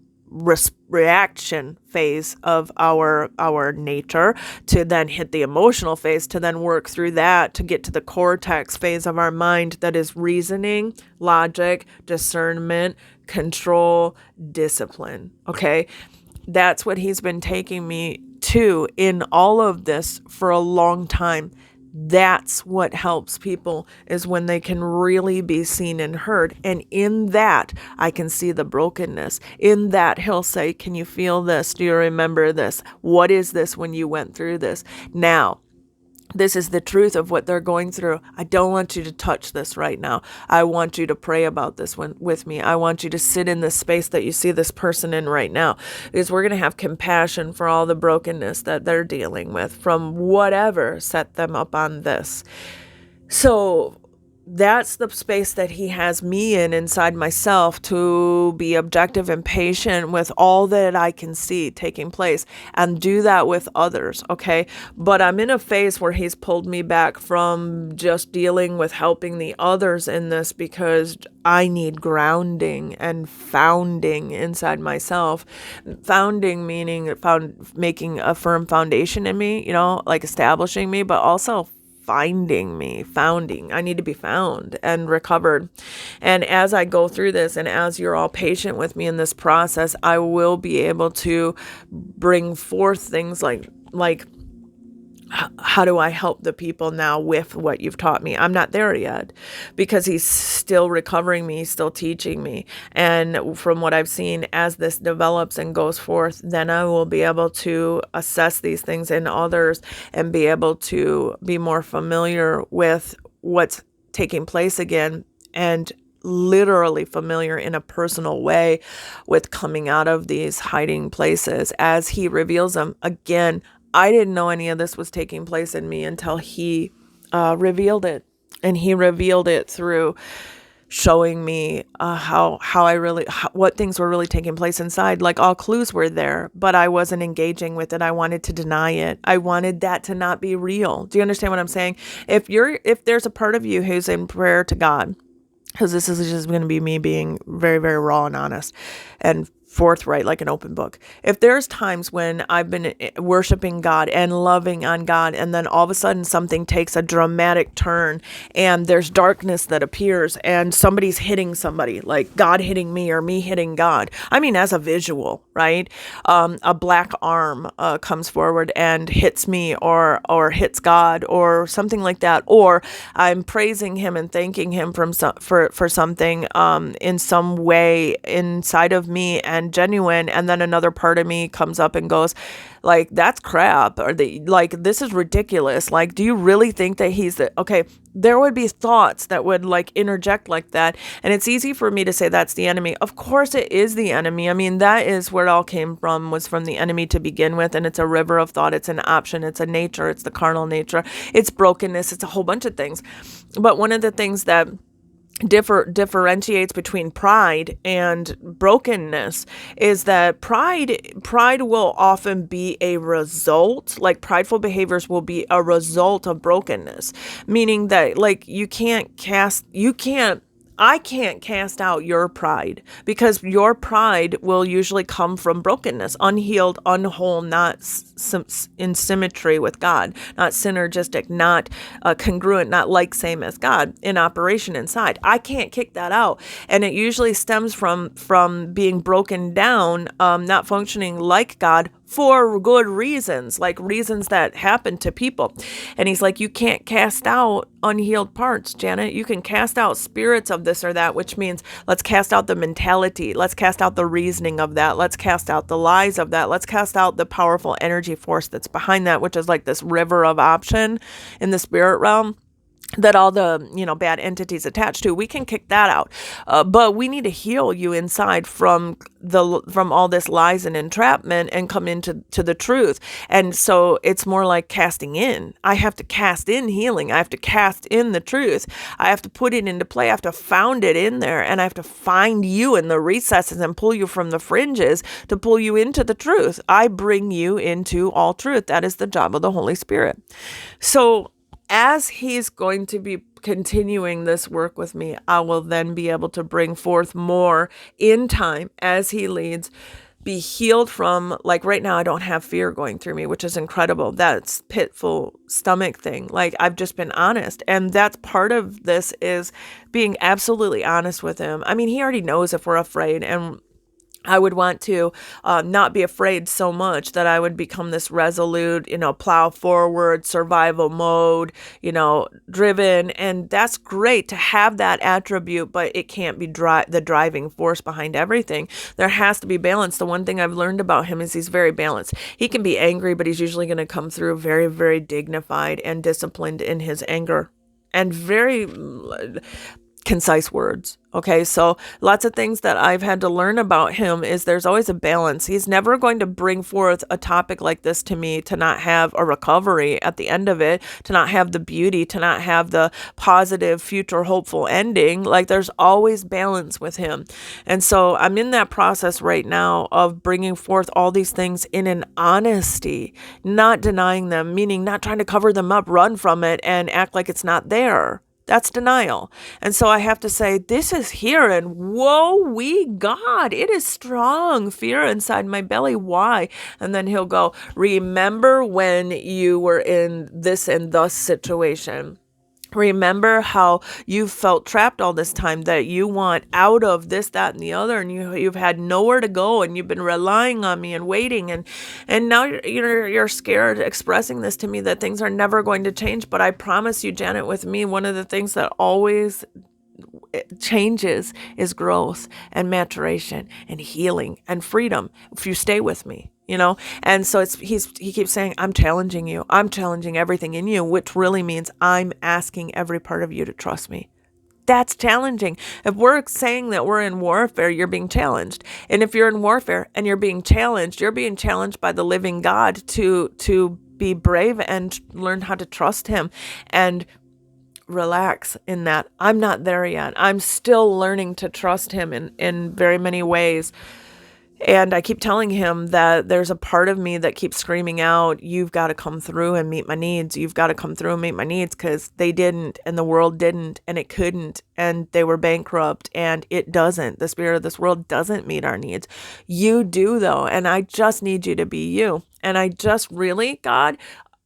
reaction phase of our nature, to then hit the emotional phase, to then work through that, to get to the cortex phase of our mind that is reasoning, logic, discernment, control, discipline. Okay, that's what he's been taking me to in all of this for a long time. That's what helps people, is when they can really be seen and heard. And in that, I can see the brokenness. In that, he'll say, can you feel this? Do you remember this? What is this when you went through this? Now, this is the truth of what they're going through. I don't want you to touch this right now. I want you to pray about this one with me. I want you to sit in the space that you see this person in right now, because we're going to have compassion for all the brokenness that they're dealing with from whatever set them up on this. So that's the space that he has me in inside myself, to be objective and patient with all that I can see taking place, and do that with others. Okay. But I'm in a phase where he's pulled me back from just dealing with helping the others in this, because I need grounding and founding inside myself. Founding meaning making a firm foundation in me, like establishing me, but also founding. I need to be found and recovered. And as I go through this, and as you're all patient with me in this process, I will be able to bring forth things like how do I help the people now with what you've taught me? I'm not there yet, because he's still recovering me, he's still teaching me. And from what I've seen, as this develops and goes forth, then I will be able to assess these things in others and be able to be more familiar with what's taking place again, and literally familiar in a personal way with coming out of these hiding places as he reveals them. Again, I didn't know any of this was taking place in me until he revealed it. And he revealed it through showing me what things were really taking place inside. Like, all clues were there, but I wasn't engaging with it. I wanted to deny it. I wanted that to not be real. Do you understand what I'm saying? If there's a part of you who's in prayer to God, because this is just going to be me being very, very raw and honest and forthright, like an open book. If there's times when I've been worshiping God and loving on God, and then all of a sudden something takes a dramatic turn, and there's darkness that appears, and somebody's hitting somebody, like God hitting me or me hitting God. I mean, as a visual, right? A black arm comes forward and hits me, or hits God, or something like that. Or I'm praising him and thanking him for something in some way inside of me, and genuine, and then another part of me comes up and goes, like, that's crap, or this is ridiculous. Like, do you really think that he's okay? There would be thoughts that would interject like that, and it's easy for me to say that's the enemy. Of course it is the enemy. I mean, that is where it all came from, was from the enemy to begin with, and it's a river of thought, it's an option, it's a nature, it's the carnal nature, it's brokenness, it's a whole bunch of things. But one of the things that differentiates between pride and brokenness is that pride will often be a result, like prideful behaviors will be a result of brokenness, meaning that I can't cast out your pride, because your pride will usually come from brokenness, unhealed, unwhole, not in symmetry with God, not synergistic, not congruent, not like same as God in operation inside. I can't kick that out. And it usually stems from being broken down, not functioning like God for good reasons, like reasons that happen to people. And he's like, you can't cast out unhealed parts, Janet. You can cast out spirits of this or that, which means let's cast out the mentality. Let's cast out the reasoning of that. Let's cast out the lies of that. Let's cast out the powerful energy force that's behind that, which is like this river of option in the spirit realm. that all the, bad entities attached to, we can kick that out. But we need to heal you inside from all this lies and entrapment and come into the truth. And so it's more like casting in. I have to cast in healing. I have to cast in the truth. I have to put it into play. I have to found it in there, and I have to find you in the recesses and pull you from the fringes to pull you into the truth. I bring you into all truth. That is the job of the Holy Spirit. So as he's going to be continuing this work with me, I will then be able to bring forth more in time as he leads, be healed from, like right now, I don't have fear going through me, which is incredible. That's pitful stomach thing. Like, I've just been honest. And that's part of this, is being absolutely honest with him. I mean, he already knows if we're afraid, and I would want to not be afraid so much that I would become this resolute, plow forward, survival mode, driven. And that's great to have that attribute, but it can't be the driving force behind everything. There has to be balance. The one thing I've learned about him is he's very balanced. He can be angry, but he's usually going to come through very, very dignified and disciplined in his anger, and very concise words. Okay, so lots of things that I've had to learn about him is there's always a balance. He's never going to bring forth a topic like this to me to not have a recovery at the end of it, to not have the beauty, to not have the positive, future, hopeful ending. Like, there's always balance with him. And so I'm in that process right now of bringing forth all these things in an honesty, not denying them, meaning not trying to cover them up, run from it, and act like it's not there. That's denial. And so I have to say, this is here, and whoa, God, it is strong fear inside my belly. Why? And then he'll go, remember when you were in this and thus situation. Remember how you felt trapped all this time, that you want out of this, that, and the other, and you've had nowhere to go, and you've been relying on me and waiting, and now you're scared expressing this to me, that things are never going to change. But I promise you, Janet, with me, one of the things that always changes is growth and maturation and healing and freedom if you stay with me. And so he keeps saying, I'm challenging you. I'm challenging everything in you, which really means I'm asking every part of you to trust me. That's challenging. If we're saying that we're in warfare, you're being challenged. And if you're in warfare and you're being challenged by the living God to be brave and learn how to trust him and relax in that. I'm not there yet. I'm still learning to trust him in very many ways. And I keep telling him that there's a part of me that keeps screaming out, you've got to come through and meet my needs. You've got to come through and meet my needs, because they didn't, and the world didn't, and it couldn't, and they were bankrupt, and it doesn't. The spirit of this world doesn't meet our needs. You do, though, and I just need you to be you. And I just really, God,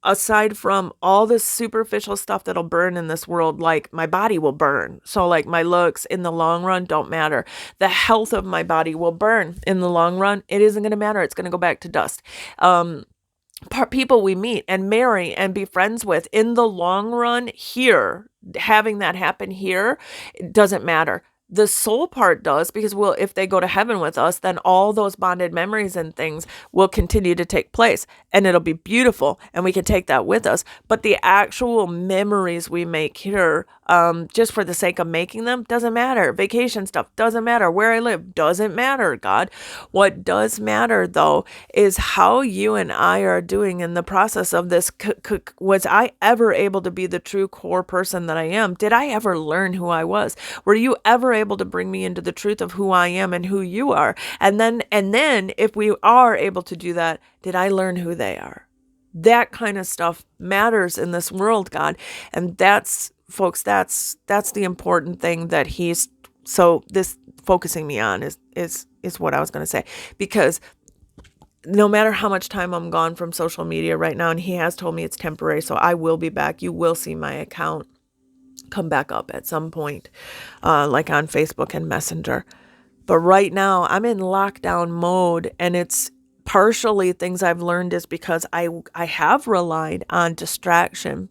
aside from all this superficial stuff that'll burn in this world, like my body will burn. So like my looks in the long run don't matter. The health of my body will burn in the long run. It isn't going to matter. It's going to go back to dust. People we meet and marry and be friends with in the long run here, having that happen here, it doesn't matter. The soul part does, because if they go to heaven with us, then all those bonded memories and things will continue to take place, and it'll be beautiful, and we can take that with us. But the actual memories we make here, just for the sake of making them, doesn't matter. Vacation stuff doesn't matter. Where I live doesn't matter, God. What does matter, though, is how you and I are doing in the process of this. Was I ever able to be the true core person that I am? Did I ever learn who I was? Were you ever able to bring me into the truth of who I am and who you are? And then if we are able to do that, did I learn who they are? That kind of stuff matters in this world, God. And that's, folks, that's the important thing that he's this focusing me on is what I was going to say. Because no matter how much time I'm gone from social media right now, and he has told me it's temporary, so I will be back. You will see my account come back up at some point, like on Facebook and Messenger. But right now I'm in lockdown mode, and it's partially things I've learned is because I have relied on distraction,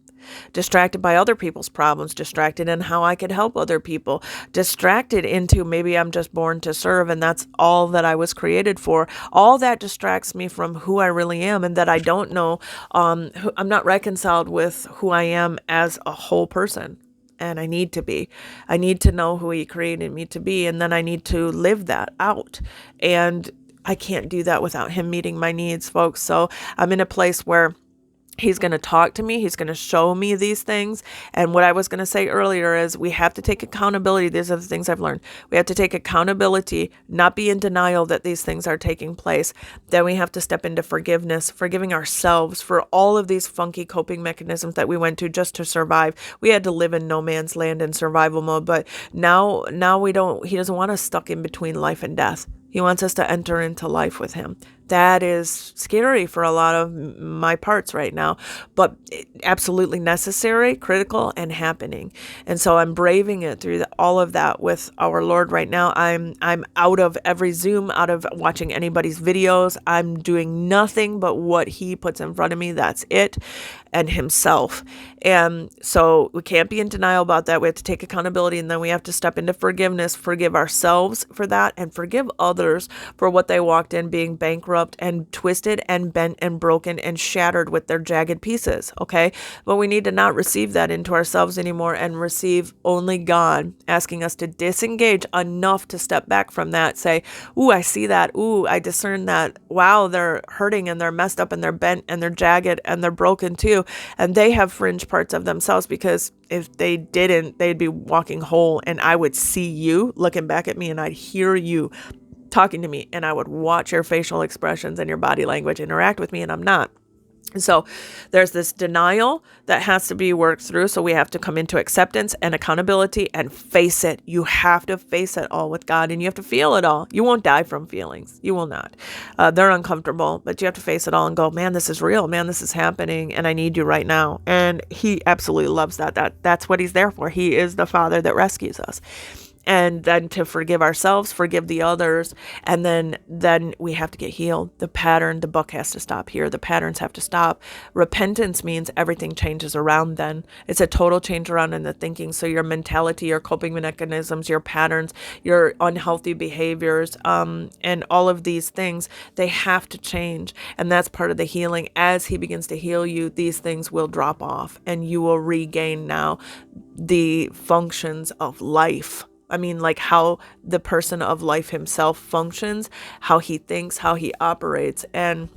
distracted by other people's problems, distracted in how I could help other people, distracted into maybe I'm just born to serve and that's all that I was created for. All that distracts me from who I really am, and that I don't know, I'm not reconciled with who I am as a whole person. and I need to be. I need to know who he created me to be, and then I need to live that out. And I can't do that without him meeting my needs, folks. So I'm in a place where he's going to talk to me. He's going to show me these things. And what I was going to say earlier is we have to take accountability. These are the things I've learned. We have to take accountability, not be in denial that these things are taking place. Then we have to step into forgiveness, forgiving ourselves for all of these funky coping mechanisms that we went to just to survive. We had to live in no man's land in survival mode, but now we don't, he doesn't want us stuck in between life and death. He wants us to enter into life with him. That is scary for a lot of my parts right now, but absolutely necessary, critical, and happening. And so I'm braving it through all of that with our Lord right now. I'm out of every Zoom, out of watching anybody's videos. I'm doing nothing but what he puts in front of me. That's it, and himself. And so we can't be in denial about that. We have to take accountability, and then we have to step into forgiveness, forgive ourselves for that, and forgive others for what they walked in being bankrupt and twisted and bent and broken and shattered with their jagged pieces. Okay. But we need to not receive that into ourselves anymore and receive only God asking us to disengage enough to step back from that. Say, ooh, I see that. Ooh, I discern that. Wow, they're hurting and they're messed up and they're bent and they're jagged and they're broken too. And they have fringe parts of themselves, because if they didn't, they'd be walking whole, and I would see you looking back at me and I'd hear you talking to me, and I would watch your facial expressions and your body language interact with me, and I'm not. So there's this denial that has to be worked through. So we have to come into acceptance and accountability and face it. You have to face it all with God, and you have to feel it all. You won't die from feelings. You will not. They're uncomfortable, but you have to face it all and go, man, this is real. Man, this is happening, and I need you right now. And he absolutely loves that. That's what he's there for. He is the Father that rescues us. And then to forgive ourselves, forgive the others, and then we have to get healed. The pattern, the buck has to stop here. The patterns have to stop. Repentance means everything changes around then. It's a total change around in the thinking. So your mentality, your coping mechanisms, your patterns, your unhealthy behaviors, and all of these things, they have to change. And that's part of the healing. As he begins to heal you, these things will drop off, and you will regain now the functions of life. I mean, like how the person of life himself functions, how he thinks, how he operates, and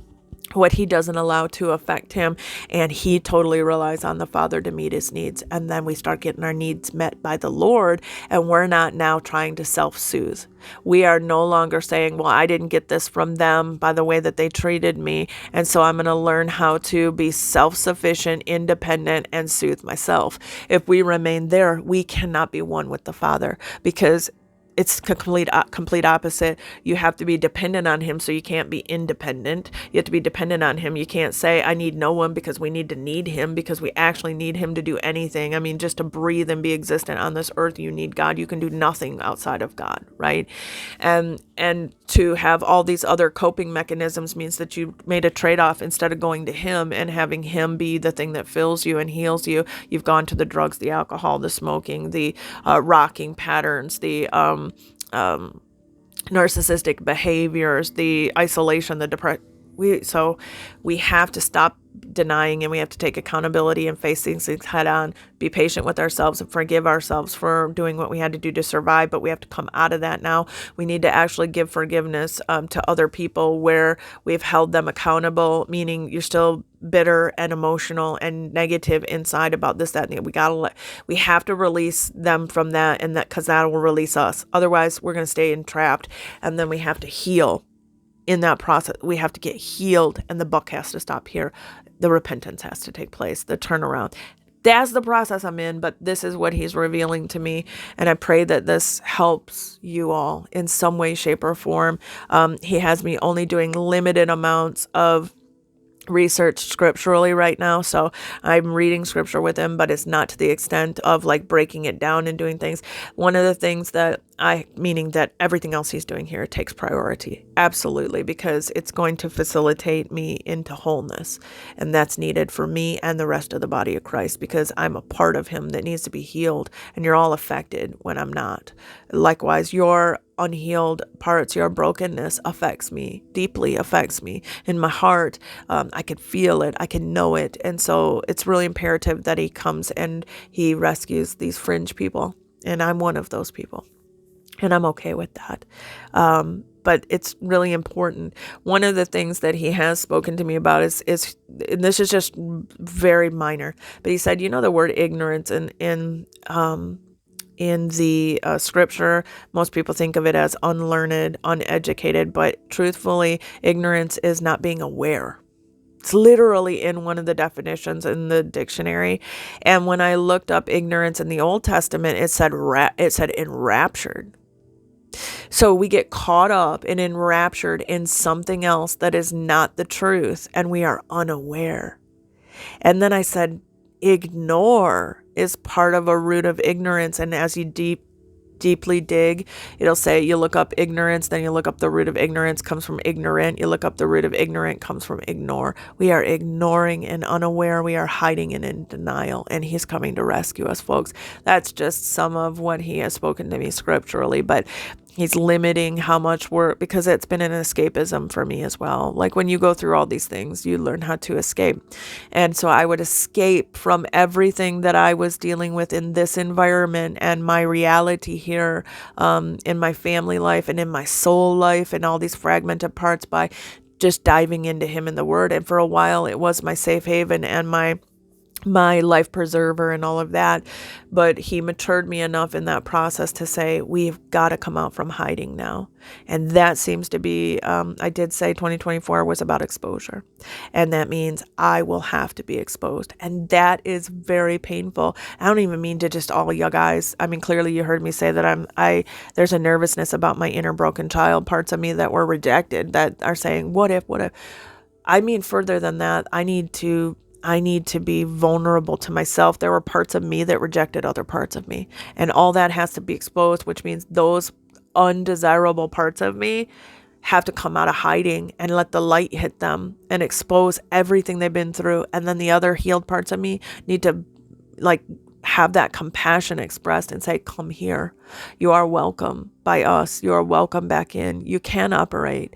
what he doesn't allow to affect him. And he totally relies on the Father to meet his needs. And then we start getting our needs met by the Lord, and we're not now trying to self-soothe. We are no longer saying, well, I didn't get this from them by the way that they treated me, and so I'm going to learn how to be self-sufficient, independent, and soothe myself. If we remain there, we cannot be one with the Father, because it's complete opposite. You have to be dependent on him, so you can't be independent. You have to be dependent on him. You can't say, I need no one, because we need him, because we actually need him to do anything. I mean, just to breathe and be existent on this earth, you need God. You can do nothing outside of God, right? And to have all these other coping mechanisms means that you made a trade-off. Instead of going to him and having him be the thing that fills you and heals you, you've gone to the drugs, the alcohol, the smoking, the rocking patterns, the narcissistic behaviors, the isolation, the depression. So we have to stop denying, and we have to take accountability and face these things head on, be patient with ourselves and forgive ourselves for doing what we had to do to survive. But we have to come out of that now. We need to actually give forgiveness to other people where we've held them accountable, meaning you're still bitter and emotional and negative inside about this, that, and the. We have to release them from that, and that, because that will release us. Otherwise, we're going to stay entrapped, and then we have to heal. In that process, we have to get healed, and the buck has to stop here. The repentance has to take place, the turnaround. That's the process I'm in, but this is what he's revealing to me, and I pray that this helps you all in some way, shape, or form. He has me only doing limited amounts of research scripturally right now, so I'm reading scripture with him, but it's not to the extent of like breaking it down and doing things. One of the things that Meaning that everything else he's doing here takes priority. Absolutely, because it's going to facilitate me into wholeness. And that's needed for me and the rest of the body of Christ, because I'm a part of him that needs to be healed, and you're all affected when I'm not. Likewise, your unhealed parts, your brokenness affects me, deeply affects me in my heart. I can feel it, I can know it. And so it's really imperative that he comes and he rescues these fringe people. And I'm one of those people. And I'm okay with that. But it's really important. One of the things that he has spoken to me about is and this is just very minor, but he said, the word ignorance in the scripture, most people think of it as unlearned, uneducated, but truthfully, ignorance is not being aware. It's literally in one of the definitions in the dictionary. And when I looked up ignorance in the Old Testament, it said enraptured. So we get caught up and enraptured in something else that is not the truth, and we are unaware. And then I said, ignore is part of a root of ignorance. And as you deeply dig, it'll say, you look up ignorance, then you look up the root of ignorance comes from ignorant. You look up the root of ignorant comes from ignore. We are ignoring and unaware. We are hiding and in denial, and he's coming to rescue us, folks. That's just some of what he has spoken to me scripturally, but he's limiting how much work, because it's been an escapism for me as well. Like when you go through all these things, you learn how to escape. And so I would escape from everything that I was dealing with in this environment and my reality here, in my family life and in my soul life and all these fragmented parts, by just diving into him in the word. And for a while it was my safe haven and my life preserver and all of that. But he matured me enough in that process to say, we've got to come out from hiding now. And that seems to be, I did say 2024 was about exposure. And that means I will have to be exposed. And that is very painful. I don't even mean to just all you guys. I mean, clearly you heard me say that there's a nervousness about my inner broken child, parts of me that were rejected, that are saying, what if? I mean, further than that, I need to be vulnerable to myself. There were parts of me that rejected other parts of me, and all that has to be exposed, which means those undesirable parts of me have to come out of hiding and let the light hit them and expose everything they've been through. And then the other healed parts of me need to have that compassion expressed and say, come here. You are welcome by us. You are welcome back in. You can operate.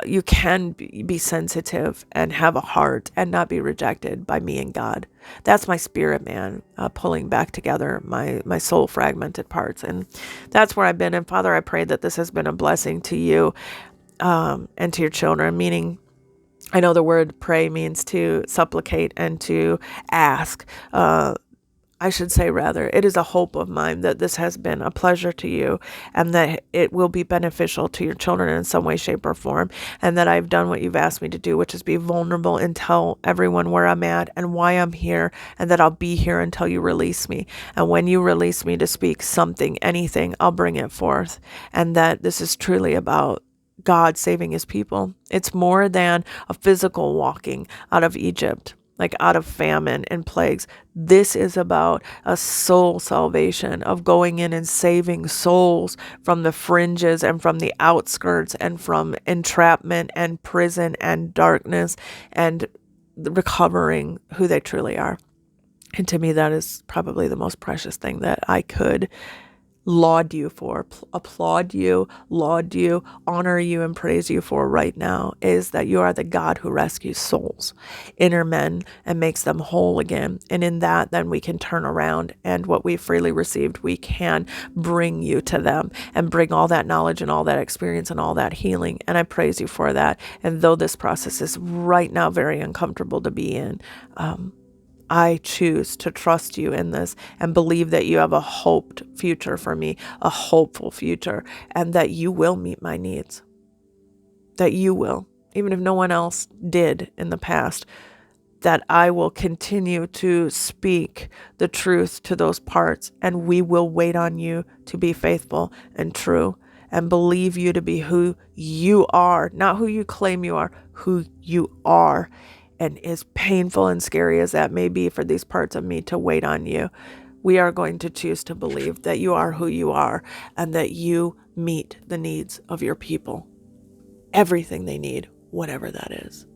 You can be sensitive and have a heart and not be rejected by me and God. That's my spirit, man, pulling back together my soul fragmented parts. And that's where I've been. And Father, I pray that this has been a blessing to you and to your children, meaning I know the word pray means to supplicate and to ask. I should say rather, it is a hope of mine that this has been a pleasure to you, and that it will be beneficial to your children in some way, shape, or form, and that I've done what you've asked me to do, which is be vulnerable and tell everyone where I'm at and why I'm here, and that I'll be here until you release me. And when you release me to speak something, anything, I'll bring it forth, and that this is truly about God saving his people. It's more than a physical walking out of Egypt, like out of famine and plagues. This is about a soul salvation, of going in and saving souls from the fringes and from the outskirts and from entrapment and prison and darkness, and recovering who they truly are. And to me, that is probably the most precious thing that I could laud you for, applaud you, laud you, honor you, and praise you for right now, is that you are the God who rescues souls, inner men, and makes them whole again. And in that, then we can turn around, and what we freely received, we can bring you to them and bring all that knowledge and all that experience and all that healing. And I praise you for that. And though this process is right now very uncomfortable to be in, I choose to trust you in this and believe that you have a hoped future for me, a hopeful future, and that you will meet my needs. That you will, even if no one else did in the past, that I will continue to speak the truth to those parts, and we will wait on you to be faithful and true and believe you to be who you are, not who you claim you are, who you are. And as painful and scary as that may be for these parts of me to wait on you, we are going to choose to believe that you are who you are and that you meet the needs of your people. Everything they need, whatever that is.